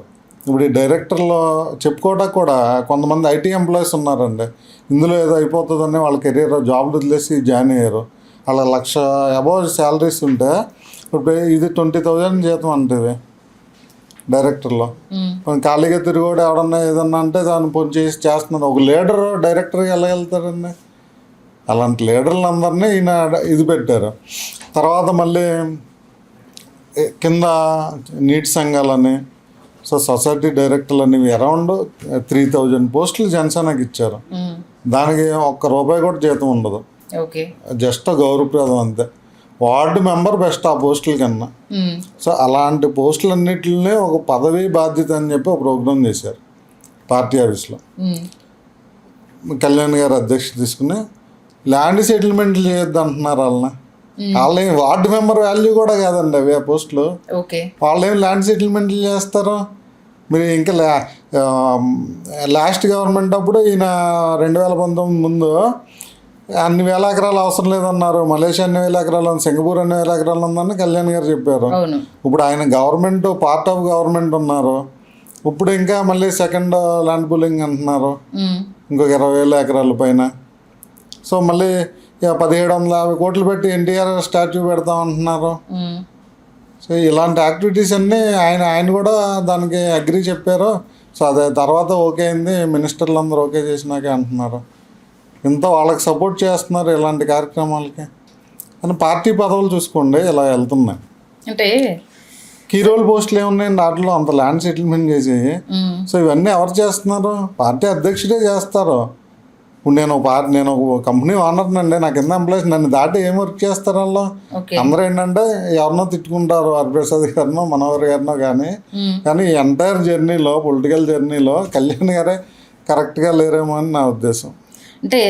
ఇప్పుడు ఈ డైరెక్టర్లో చెప్పుకోవడానికి కూడా కొంతమంది ఐటీ ఎంప్లాయీస్ ఉన్నారండి, ఇందులో ఏదో అయిపోతుందని వాళ్ళ కెరీర్ జాబ్లు వదిలేసి జాయిన్ అయ్యారు. అలా 1,00,000 అబౌవ్ శాలరీస్ ఉంటే ఇప్పుడు ఇది 20,000 జీతం అంటే డైరెక్టర్లో. ఖాళీగా తిరిగోడు ఎవడన్నా ఏదన్నా అంటే దాన్ని చేసి చేస్తున్నారు. ఒక లీడర్ డైరెక్టర్గా ఎలా వెళ్తారండి? అలాంటి లీడర్లు అందరినీ ఈయన ఇది పెట్టారు. తర్వాత మళ్ళీ కింద నీటి సంఘాలని, సో సొసైటీ డైరెక్టర్లు అనేవి అరౌండ్ 3,000 పోస్టులు జనసేనకి ఇచ్చారు. దానికి ₹1 కూడా జీతం ఉండదు, జస్ట్ గౌరవప్రదం అంతే. వార్డు మెంబర్ బెస్ట్ ఆ పోస్టుల కన్నా. సో అలాంటి పోస్టులన్నిటిని ఒక పదవి బాధ్యత అని చెప్పి ఒక ప్రోగ్రాం చేశారు పార్టీ ఆఫీస్లో. కళ్యాణ్ గారు అధ్యక్షత తీసుకుని ల్యాండ్ సెటిల్మెంట్లు చేయొద్దు అంటున్నారు వాళ్ళని. వాళ్ళేం వార్డు మెంబర్ వాల్యూ కూడా కాదండి అవి ఆ పోస్టులు. ఓకే. వాళ్ళేం ల్యాండ్ సెటిల్మెంట్లు చేస్తారు. మీరు ఇంకా లాస్ట్ గవర్నమెంట్ అప్పుడు ఈయన 2019 ముందు అన్ని వేల ఎకరాలు అవసరం లేదన్నారు. మలేషియా అన్ని వేల ఎకరాలు ఉంది, సింగపూర్ అన్ని వేల ఎకరాలు ఉందని కళ్యాణ్ గారు చెప్పారు. ఇప్పుడు ఆయన గవర్నమెంట్ పార్ట్ ఆఫ్ గవర్నమెంట్ ఉన్నారు. ఇప్పుడు ఇంకా మళ్ళీ సెకండ్ ల్యాండ్ పూలింగ్ అంటున్నారు, ఇంకొక 20,000 ఎకరాల పైన. సో మళ్ళీ 1750 కోట్లు పెట్టి ఎన్టీఆర్ స్టాచ్యూ పెడతాం అంటున్నారు. సో ఇలాంటి యాక్టివిటీస్ అన్నీ ఆయన కూడా దానికి అగ్రి చెప్పారు. సో అదే తర్వాత ఓకే అయింది, మినిస్టర్లు అందరూ ఓకే చేసినాకే అంటున్నారు. ఇంత వాళ్ళకి సపోర్ట్ చేస్తున్నారు ఇలాంటి కార్యక్రమాలకి. కానీ పార్టీ పదవులు చూసుకోండి ఇలా వెళ్తున్నాయి. అంటే కీ రోల్ పోస్టులు ఏమున్నాయండి వాటిలో, అంత ల్యాండ్ సెటిల్మెంట్ చేసి. సో ఇవన్నీ ఎవరు చేస్తున్నారు? పార్టీ అధ్యక్షుడే చేస్తారు. ఇప్పుడు నేను కంపెనీ ఓనర్నండి, నాకు కింద ఎంప్లాయీస్ నన్ను దాటి ఏం వర్క్ చేస్తారు వాళ్ళు? అందరూ ఏంటంటే ఎవరినో తిట్టుకుంటారు, హరిప్రసాద్ గారినో మనోహర్ గారినో. కానీ ఈ ఎంటైర్ జర్నీలో, పొలిటికల్ జర్నీలో కళ్యాణ్ గారే కరెక్ట్గా లేరేమో అని నా ఉద్దేశం. అంటే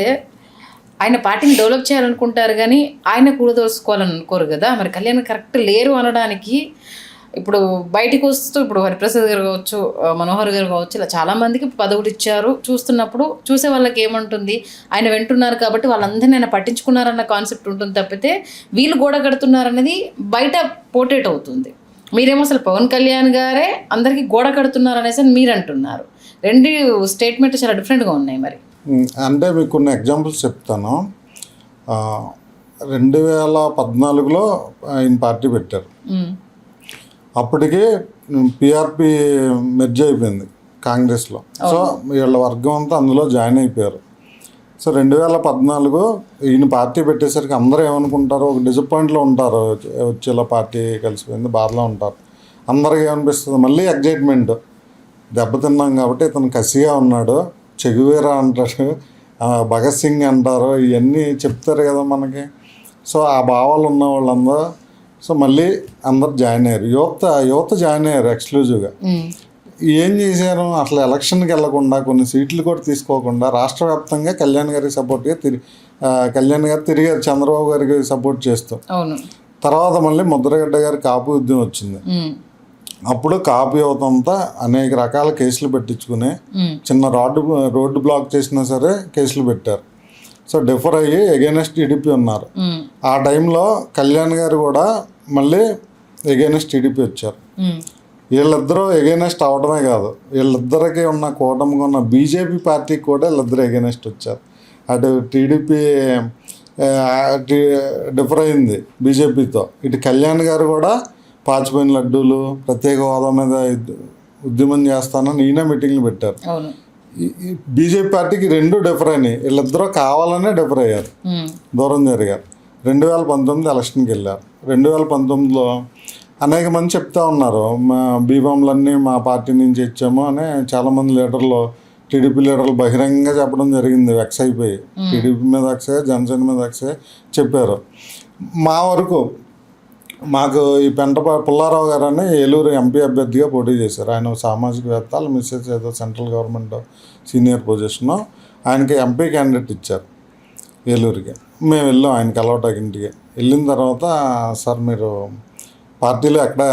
ఆయన పార్టీని డెవలప్ చేయాలనుకుంటారు కానీ ఆయన కూడదోసుకోవాలని అనుకోరు కదా. మరి కళ్యాణ్ కరెక్ట్ లేరు అనడానికి ఇప్పుడు బయటికి వస్తూ ఇప్పుడు హరిప్రసాద్ గారు కావచ్చు, మనోహర్ గారు కావచ్చు, ఇలా చాలామందికి పదవులు ఇచ్చారు. చూస్తున్నప్పుడు చూసే వాళ్ళకి ఏమంటుంది, ఆయన వింటున్నారు కాబట్టి వాళ్ళందరినీ ఆయన పట్టించుకున్నారన్న కాన్సెప్ట్ ఉంటుంది తప్పితే వీళ్ళు గోడ కడుతున్నారనేది బయట పోర్ట్రేట్ అవుతుంది. మీరేమో అసలు పవన్ కళ్యాణ్ గారే అందరికీ గోడ కడుతున్నారు అనేసి మీరు అంటున్నారు. రెండు స్టేట్మెంట్ చాలా డిఫరెంట్గా ఉన్నాయి. మరి అంటే మీకు కొన్ని ఎగ్జాంపుల్స్ చెప్తాను. 2014లో ఆయన పార్టీ పెట్టారు. అప్పటికి పిఆర్పి మెర్జ్ అయిపోయింది కాంగ్రెస్లో. సో వీళ్ళ వర్గం అంతా అందులో జాయిన్ అయిపోయారు. సో 2014 ఈయన పార్టీ పెట్టేసరికి అందరూ ఏమనుకుంటారు, ఒక డిసప్పాయింట్లో ఉంటారు. వచ్చేలా పార్టీ కలిసిపోయింది, బాధలో ఉంటారు. అందరికీ ఏమనిపిస్తుంది, మళ్ళీ ఎగ్జైట్మెంట్. దెబ్బతిన్నాం కాబట్టి ఇతను కసిగా ఉన్నాడు, చెగువేరా అంటారు, భగత్ సింగ్ అంటారు, ఇవన్నీ చెప్తారు కదా మనకి. సో ఆ భావాలు ఉన్న వాళ్ళందరూ సో మళ్ళీ అందరు జాయిన్ అయ్యారు. యువత జాయిన్ అయ్యారు ఎక్స్క్లూజివ్గా. ఏం చేశారు, అసలు ఎలక్షన్కి వెళ్లకుండా, కొన్ని సీట్లు కూడా తీసుకోకుండా రాష్ట్ర వ్యాప్తంగా కళ్యాణ్ గారికి సపోర్ట్గా కళ్యాణ్ గారు తిరిగారు, చంద్రబాబు గారికి సపోర్ట్ చేస్తూ. తర్వాత మళ్ళీ ముద్రగడ్డ గారి కాపు ఉద్యమం వచ్చింది. అప్పుడు కాపు యువత అంతా అనేక రకాల కేసులు పెట్టించుకుని, చిన్న రోడ్డు బ్లాక్ చేసినా సరే కేసులు పెట్టారు. సో డిఫర్ అయ్యి ఎగైనెస్ట్ టీడీపీ ఉన్నారు. ఆ టైంలో కళ్యాణ్ గారు కూడా మళ్ళీ ఎగైనెస్ట్ టీడీపీ వచ్చారు. వీళ్ళిద్దరూ ఎగైనెస్ట్ అవడమే కాదు, వీళ్ళిద్దరికి ఉన్న కూటమిగా ఉన్న బీజేపీ పార్టీకి కూడా వీళ్ళిద్దరు ఎగైనెస్ట్ వచ్చారు. అటు టీడీపీ డిఫర్ అయింది బీజేపీతో, ఇటు కళ్యాణ్ గారు కూడా పాచిపోయిన లడ్డూలు, ప్రత్యేక హోదా మీద ఉద్యమం చేస్తానని ఈయన మీటింగ్లు పెట్టారు. బీజేపీ పార్టీకి రెండు డిఫర్ అయినాయి. వీళ్ళిద్దరూ కావాలనే డిఫర్ అయ్యారు, దూరం జరిగారు. 2019 ఎలక్షన్కి వెళ్ళారు. 2019లో అనేక మంది చెప్తా ఉన్నారు, మా బీఫామ్లన్నీ మా పార్టీ నుంచి ఇచ్చాము అని చాలామంది లీడర్లు, టీడీపీ లీడర్లు బహిరంగంగా చెప్పడం జరిగింది. వెక్స్ అయిపోయి టీడీపీ మీద వెక్సే, జనసేన మీద వెక్సే చెప్పారు. మా వరకు మాకు ఈ పుల్లారావు గారు అని ఏలూరు ఎంపీ అభ్యర్థిగా పోటీ చేశారు. ఆయన సామాజికవేత్త, వాళ్ళ మిస్సెస్ ఏదో సెంట్రల్ గవర్నమెంట్ సీనియర్ పొజిషను. ఆయనకి ఎంపీ క్యాండిడేట్ ఇచ్చారు ఏలూరుకి. మేము వెళ్ళాం ఆయన కలవటానికి ఇంటికి. వెళ్ళిన తర్వాత, సార్ మీరు పార్టీలో ఎక్కడ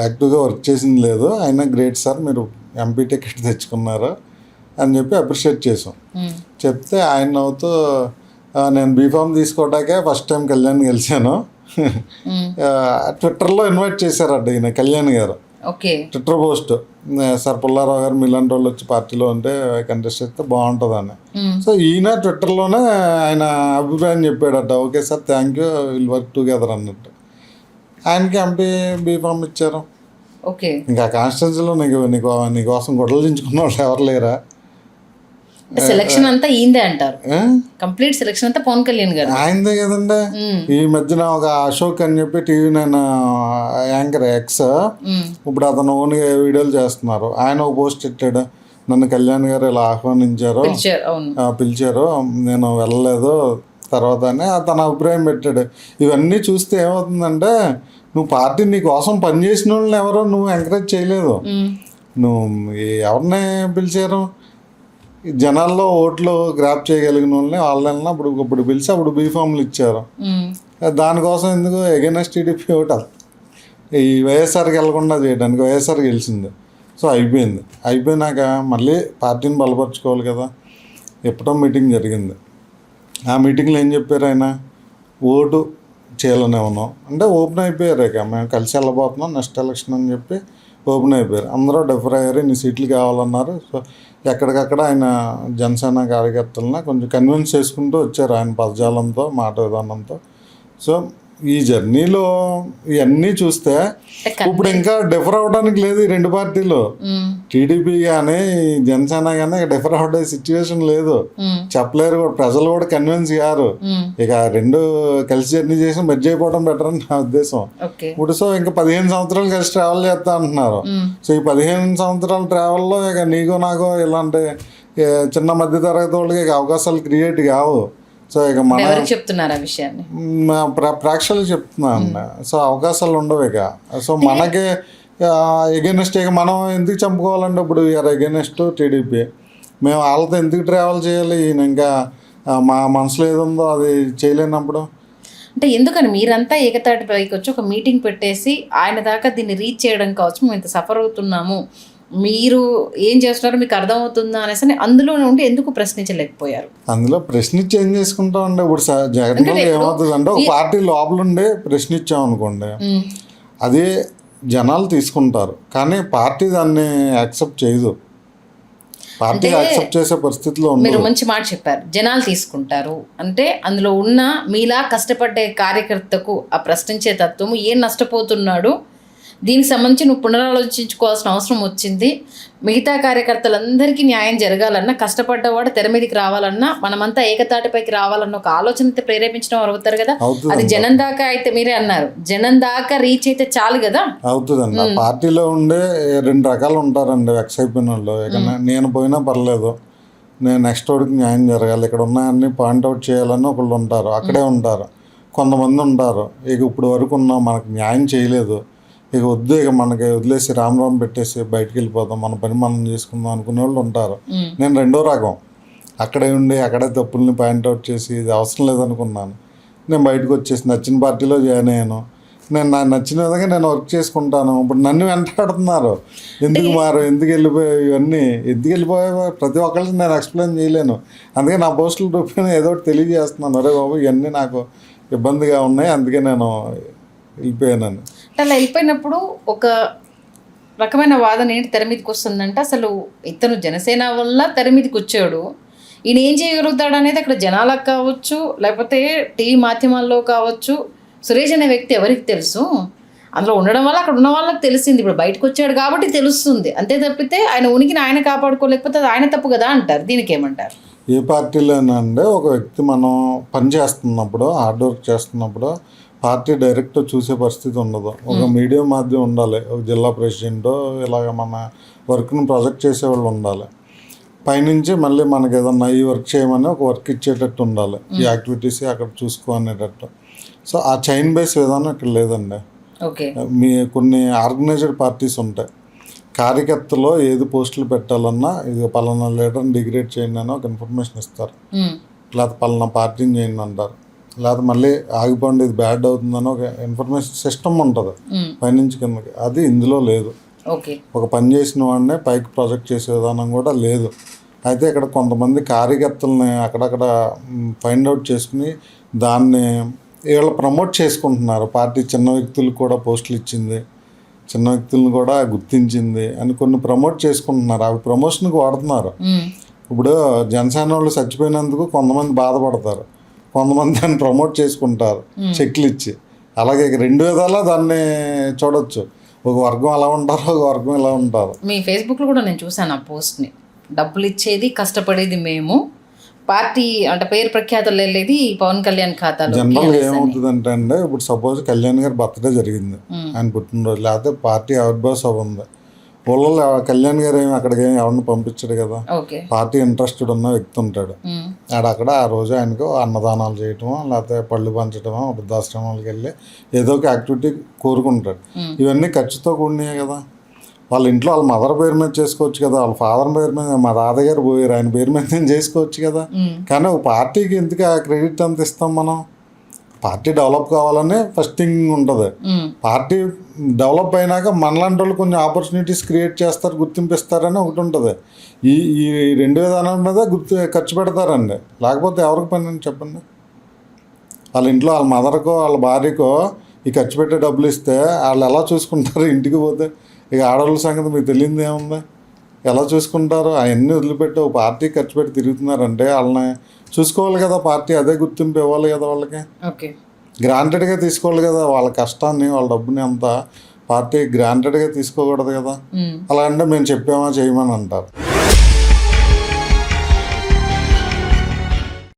యాక్టివ్గా వర్క్ చేసింది లేదు, అయినా గ్రేట్ సార్ మీరు ఎంపీ టికెట్ తెచ్చుకున్నారు అని చెప్పి అప్రిషియేట్ చేసాం. చెప్తే ఆయన నవ్వుతూ, నేను బీఫామ్ తీసుకోవటాకే ఫస్ట్ టైం కళ్యాణ్ కలిశాను, ట్విట్టర్లో ఇన్వైట్ చేశారట ఈయన కళ్యాణ్ గారు. ట్విట్టర్ పోస్ట్, సార్ పుల్లారావు గారు మీలాంటి వాళ్ళు వచ్చి పార్టీలో ఉంటే కంటెస్ట్ చేస్తే బాగుంటుందని. సో ఈయన ట్విట్టర్లోనే ఆయన అభిప్రాయం చెప్పాడట. Okay sir, thank you, will work together అన్నట్టు. ఆయనకి ఎంపీ బీఫామ్ ఇచ్చారు. ఇంకా కాన్స్టిట్యున్సీలో నీకోసం గొడవలు దించుకున్న వాళ్ళు ఎవరు లేరా? సెలక్షన్ అంతా ఈందే అంటారు, కంప్లీట్ సెలక్షన్ అంతా పవన్ కళ్యాణ్ గారు ఆయనదే కదండి. ఈ మధ్యన ఒక అశోక్ అని చెప్పి TV9 యాంకర్ ఎక్స్, ఇప్పుడు అతను ఓన్గా వీడియోలు చేస్తున్నారు. ఆయన ఒక పోస్ట్ పెట్టాడు, నన్ను కళ్యాణ్ గారు ఇలా ఆహ్వానించారు, పిలిచారు, నేను వెళ్ళలేదు తర్వాత అని తన అభిప్రాయం పెట్టాడు. ఇవన్నీ చూస్తే ఏమవుతుందంటే, నువ్వు పార్టీ నీ కోసం పనిచేసిన వాళ్ళని ఎవరో నువ్వు ఎంకరేజ్ చేయలేదు. నువ్వు ఎవరిని పిలిచారు? జనాల్లో ఓట్లు గ్రాప్ చేయగలిగిన వాళ్ళని అప్పుడు పిలిచి అప్పుడు బీఫామ్లు ఇచ్చారు. దానికోసం ఎందుకు ఎగైనెస్ట్ టీడీపీ ఒకటి ఈ వైఎస్ఆర్కి వెళ్ళకుండా చేయడానికి వైఎస్ఆర్ గెలిచింది. సో అయిపోయినాక మళ్ళీ పార్టీని బలపరుచుకోవాలి కదా. ఎప్పుడో మీటింగ్ జరిగింది. ఆ మీటింగ్లో ఏం చెప్పారు ఆయన, ఓటు చేయాలనే ఉన్నాం అంటే ఓపెన్ అయిపోయారు. ఇక మేము కలిసి వెళ్ళబోతున్నాం నెక్స్ట్ ఎలక్షన్ అని చెప్పి ఓపెన్ అయిపోయారు. అందరూ డెఫర్ అయ్యారు, ఇన్ని సీట్లు కావాలన్నారు. సో ఎక్కడికక్కడ ఆయన జనసేన కార్యకర్తలను కొంచెం కన్విన్స్ చేసుకుంటూ వచ్చారు ఆయన పదజాలంతో, మాట విధానంతో. సో ఈ జర్నీలో ఇవన్నీ చూస్తే ఇప్పుడు ఇంకా డిఫర్ అవడానికి లేదు. ఈ రెండు పార్టీలు టీడీపీ కానీ జనసేన కానీ డిఫర్ అవడే సిచ్యువేషన్ లేదు, చెప్పలేరు కూడా. ప్రజలు కూడా కన్విన్స్ కారు. ఇక రెండు కలిసి జర్నీ చేసి మెర్జ్ అయిపోవడం బెటర్ అని నా ఉద్దేశం. ఇప్పుడు సో ఇంకా 15 సంవత్సరాలు కలిసి ట్రావెల్ చేస్తా అంటున్నారు. సో ఈ 15 సంవత్సరాల ట్రావెల్లో ఇక నీకో నాకో ఇలాంటి చిన్న మధ్య తరగతి వాళ్ళకి ఇక అవకాశాలు క్రియేట్ కావు. సో ఇక మన చెప్తున్నారు ఆ విషయాన్ని ప్రేక్షకులు చెప్తున్నాను. సో అవకాశాలు ఉండవు ఇక. సో మనకి ఎగెనెస్ట్ ఇక మనం ఎందుకు చంపుకోవాలంటే ఇప్పుడు వీఆర్ ఎగెనెస్ట్ టీడీపీ, మేము వాళ్ళతో ఎందుకు ట్రావెల్ చేయాలి? ఈయన ఇంకా మా మనసులో ఏదుందో అది చేయలేనప్పుడు అంటే ఎందుకని మీరంతా ఏకతాటి పైకి వచ్చి ఒక మీటింగ్ పెట్టేసి ఆయన దాకా దీన్ని రీచ్ చేయడం కావచ్చు, మేము ఇంత సఫర్ అవుతున్నాము, మీరు ఏం చేస్తున్నారో మీకు అర్థమవుతుందా అనేసి అందులో ఉండి ఎందుకు ప్రశ్నించలేకపోయారు? అందులో ప్రశ్నించి ఏం చేసుకుంటామండి. ఇప్పుడు జగన్ ఏమవుతుంది అంటే ఒక పార్టీ లోపల ఉండి ప్రశ్నించాం అనుకోండి, అది జనాలు తీసుకుంటారు, కానీ పార్టీ దాన్ని యాక్సెప్ట్ చేయదు. పార్టీ యాక్సెప్ట్ చేసే పరిస్థితిలో మీరు మంచి మాట చెప్పారు. జనాలు తీసుకుంటారు అంటే అందులో ఉన్న మీలా కష్టపడ్డే కార్యకర్తకు ఆ ప్రశ్నించే తత్వము ఏం నష్టపోతున్నాడు, దీనికి సంబంధించి నువ్వు పునరాలోచించుకోవాల్సిన అవసరం వచ్చింది. మిగతా కార్యకర్తలందరికీ న్యాయం జరగాలన్నా, కష్టపడ్డవాడు తెర మీదకి రావాలన్నా, మనమంతా ఏకతాటిపైకి రావాలన్న ఒక ఆలోచనతో ప్రేరేపించడం అవుతారు కదా. అది జనం దాకా అయితే మీరే అన్నారు, జనం దాకా రీచ్ అయితే చాలు కదా. అవుతుందండి. పార్టీలో ఉండే 2 రకాలు ఉంటారండి వెక్స్ అయిపోయిన వాళ్ళు. ఇక నేను పోయినా పర్లేదు, నేను నెక్స్ట్ వాడికి న్యాయం జరగాలి, ఇక్కడ ఉన్నాయన్నీ పాయింట్అవుట్ చేయాలని ఒకళ్ళు ఉంటారు, అక్కడే ఉంటారు. కొంతమంది ఉంటారు ఇక ఇప్పుడు వరకు ఉన్నాం, మనకు న్యాయం చేయలేదు, ఇక వద్దు, ఇక మనకి వదిలేసి రామ్ పెట్టేసి బయటికి వెళ్ళిపోదాం, మన పని మనం చేసుకుందాం అనుకునే వాళ్ళు ఉంటారు. నేను రెండో రకం, అక్కడే ఉండి అక్కడే తప్పుల్ని పాయింట్అవుట్ చేసి ఇది అవసరం లేదనుకున్నాను, నేను బయటకు వచ్చేసి నచ్చిన పార్టీలో జాయిన్ అయ్యాను. నేను నాకు నచ్చిన విధంగా నేను వర్క్ చేసుకుంటాను. ఇప్పుడు నన్ను వెంటాడుతున్నారు, ఎందుకు ఎందుకు వెళ్ళిపోయావు, ఇవన్నీ ఎందుకు వెళ్ళిపోయావు ప్రతి ఒక్కరికి నేను ఎక్స్ప్లెయిన్ చేయలేను. అందుకే నా పోస్టుల రూపాయన ఏదో ఒకటి తెలియజేస్తున్నాను, అరే బాబు ఇవన్నీ నాకు ఇబ్బందిగా ఉన్నాయి, అందుకే నేను వెళ్ళిపోయాను. అలా వెళ్ళిపోయినప్పుడు ఒక రకమైన వాదన ఏంటి తెర మీదకి వస్తుందంటే, అసలు ఇతను జనసేన వల్ల తెర మీదకి వచ్చాడు, ఈయన ఏం చేయగలుగుతాడు అనేది అక్కడ జనాలకు కావచ్చు, లేకపోతే టీవీ మాధ్యమాల్లో కావచ్చు, సురేష్ అనే వ్యక్తి ఎవరికి తెలుసు, అందులో ఉండడం వల్ల అక్కడ ఉన్న వాళ్ళకి తెలిసింది. ఇప్పుడు బయటకు వచ్చాడు కాబట్టి తెలుస్తుంది, అంతే తప్పితే ఆయన ఉనికిని ఆయన కాపాడుకోలేకపోతే అది ఆయన తప్పు కదా అంటారు. దీనికి ఏమంటారు? ఏ పార్టీలోనంటే ఒక వ్యక్తి మనం పని చేస్తున్నప్పుడు, హార్డ్ వర్క్ చేస్తున్నప్పుడు పార్టీ డైరెక్ట్ చూసే పరిస్థితి ఉండదు. ఒక మీడియా మాధ్యమం ఉండాలి, ఒక జిల్లా ప్రెసిడెంటో ఇలాగ మన వర్క్ను ప్రొజెక్ట్ చేసేవాళ్ళు ఉండాలి. పైనుంచి మళ్ళీ మనకి ఏదన్నా ఈ వర్క్ చేయమని ఒక వర్క్ ఇచ్చేటట్టు ఉండాలి, ఈ యాక్టివిటీస్ అక్కడ చూసుకో అనేటట్టు. సో ఆ చైన్ బేస్ విధానం ఇక్కడ లేదండి. మీ కొన్ని ఆర్గనైజ్డ్ పార్టీస్ ఉంటాయి, కార్యకర్తలో ఏది పోస్టులు పెట్టాలన్నా ఇది పలానా లీడర్ని డిగ్రేడ్ చేయండి అని ఒక ఇన్ఫర్మేషన్ ఇస్తారు, లేకపోతే పలానా పార్టీని చేయండి అంటారు, లేకపోతే మళ్ళీ ఆగిపోండి ఇది బ్యాడ్ అవుతుందని ఒక ఇన్ఫర్మేషన్ సిస్టమ్ ఉంటుంది పైనుంచి కిందకి. అది ఇందులో లేదు. ఒక పని చేసిన వాడినే పైకి ప్రాజెక్ట్ చేసే విధానం కూడా లేదు. అయితే ఇక్కడ కొంతమంది కార్యకర్తలని అక్కడక్కడ ఫైండ్ అవుట్ చేసుకుని దాన్ని వీళ్ళు ప్రమోట్ చేసుకుంటున్నారు. పార్టీ చిన్న వ్యక్తులకు కూడా పోస్టులు ఇచ్చింది, చిన్న వ్యక్తులను కూడా గుర్తించింది అని కొన్ని ప్రమోట్ చేసుకుంటున్నారు, అవి ప్రమోషన్కి వాడుతున్నారు. ఇప్పుడు జనసేన వాళ్ళు చచ్చిపోయినందుకు కొంతమంది బాధపడతారు, కొంతమంది దాన్ని ప్రమోట్ చేసుకుంటారు చెక్లు ఇచ్చి. అలాగే 2 విధాలా దాన్ని చూడొచ్చు, ఒక వర్గం అలా ఉంటారు, ఒక వర్గం ఇలా ఉంటారు. మీ ఫేస్బుక్లో కూడా నేను చూసాను ఆ పోస్ట్ని, డబ్బులు ఇచ్చేది కష్టపడేది మేము, పార్టీ అంటే పేరు ప్రఖ్యాతలు వెళ్ళేది పవన్ కళ్యాణ్ ఖాతాలో. జనరల్గా ఏమవుతుందంటే అండి, ఇప్పుడు సపోజ్ కళ్యాణ్ గారి బర్త్డే జరిగింది, ఆయన పుట్టినరోజు, లేకపోతే పార్టీ ఆవిర్భావ సభ ఉంది, ఊళ్ళో కళ్యాణ్ గారు ఏమి అక్కడికి ఏమి ఎవరిని పంపించాడు కదా, పార్టీ ఇంట్రెస్టెడ్ ఉన్న వ్యక్తి ఉంటాడు, అక్కడ ఆ రోజు ఆయనకు అన్నదానాలు చేయటమో లేకపోతే పళ్ళు పంచడమో వృద్ధాశ్రమాలకు వెళ్ళి ఏదో ఒక యాక్టివిటీ కోరుకుంటాడు. ఇవన్నీ ఖర్చుతో కూడినాయి కదా. వాళ్ళ ఇంట్లో వాళ్ళ మదర్ పేరు మీద చేసుకోవచ్చు కదా, వాళ్ళ ఫాదర్ పేరు మీద, మా తాతగారు పోయారు ఆయన పేరు మీద నేను చేసుకోవచ్చు కదా. కానీ ఒక పార్టీకి ఎందుకు ఆ క్రెడిట్ అంత ఇస్తాం మనం? పార్టీ డెవలప్ కావాలని ఫస్ట్ థింగ్ ఉంటుంది. పార్టీ డెవలప్ అయినాక మనలాంటి వాళ్ళు కొంచెం ఆపర్చునిటీస్ క్రియేట్ చేస్తారు, గుర్తింపిస్తారని ఒకటి ఉంటుంది. ఈ రెండు విధానాల మీద ఖర్చు పెడతారండి. లేకపోతే ఎవరికి పని అని చెప్పండి. వాళ్ళ ఇంట్లో వాళ్ళ మదర్కో వాళ్ళ భార్యకో ఈ ఖర్చు పెట్టే డబ్బులు ఇస్తే వాళ్ళు ఎలా చూసుకుంటారు ఇంటికి పోతే? ఇక ఆడవాళ్ళ సంగతి మీకు తెలియదు ఏముంది, ఎలా చూసుకుంటారు? అవన్నీ వదిలిపెట్టి ఒక పార్టీ ఖర్చు పెట్టి తిరుగుతున్నారంటే వాళ్ళని చూసుకోవాలి కదా, పార్టీ అదే గుర్తింపు ఇవ్వాలి కదా వాళ్ళకి. ఓకే, గ్రాంటెడ్గా తీసుకోవాలి కదా వాళ్ళ కష్టాన్ని, వాళ్ళ డబ్బుని అంతా పార్టీ గ్రాంటెడ్గా తీసుకోకూడదు కదా. అలా అంటే మేము చెప్పామా చేయమని అంటారు.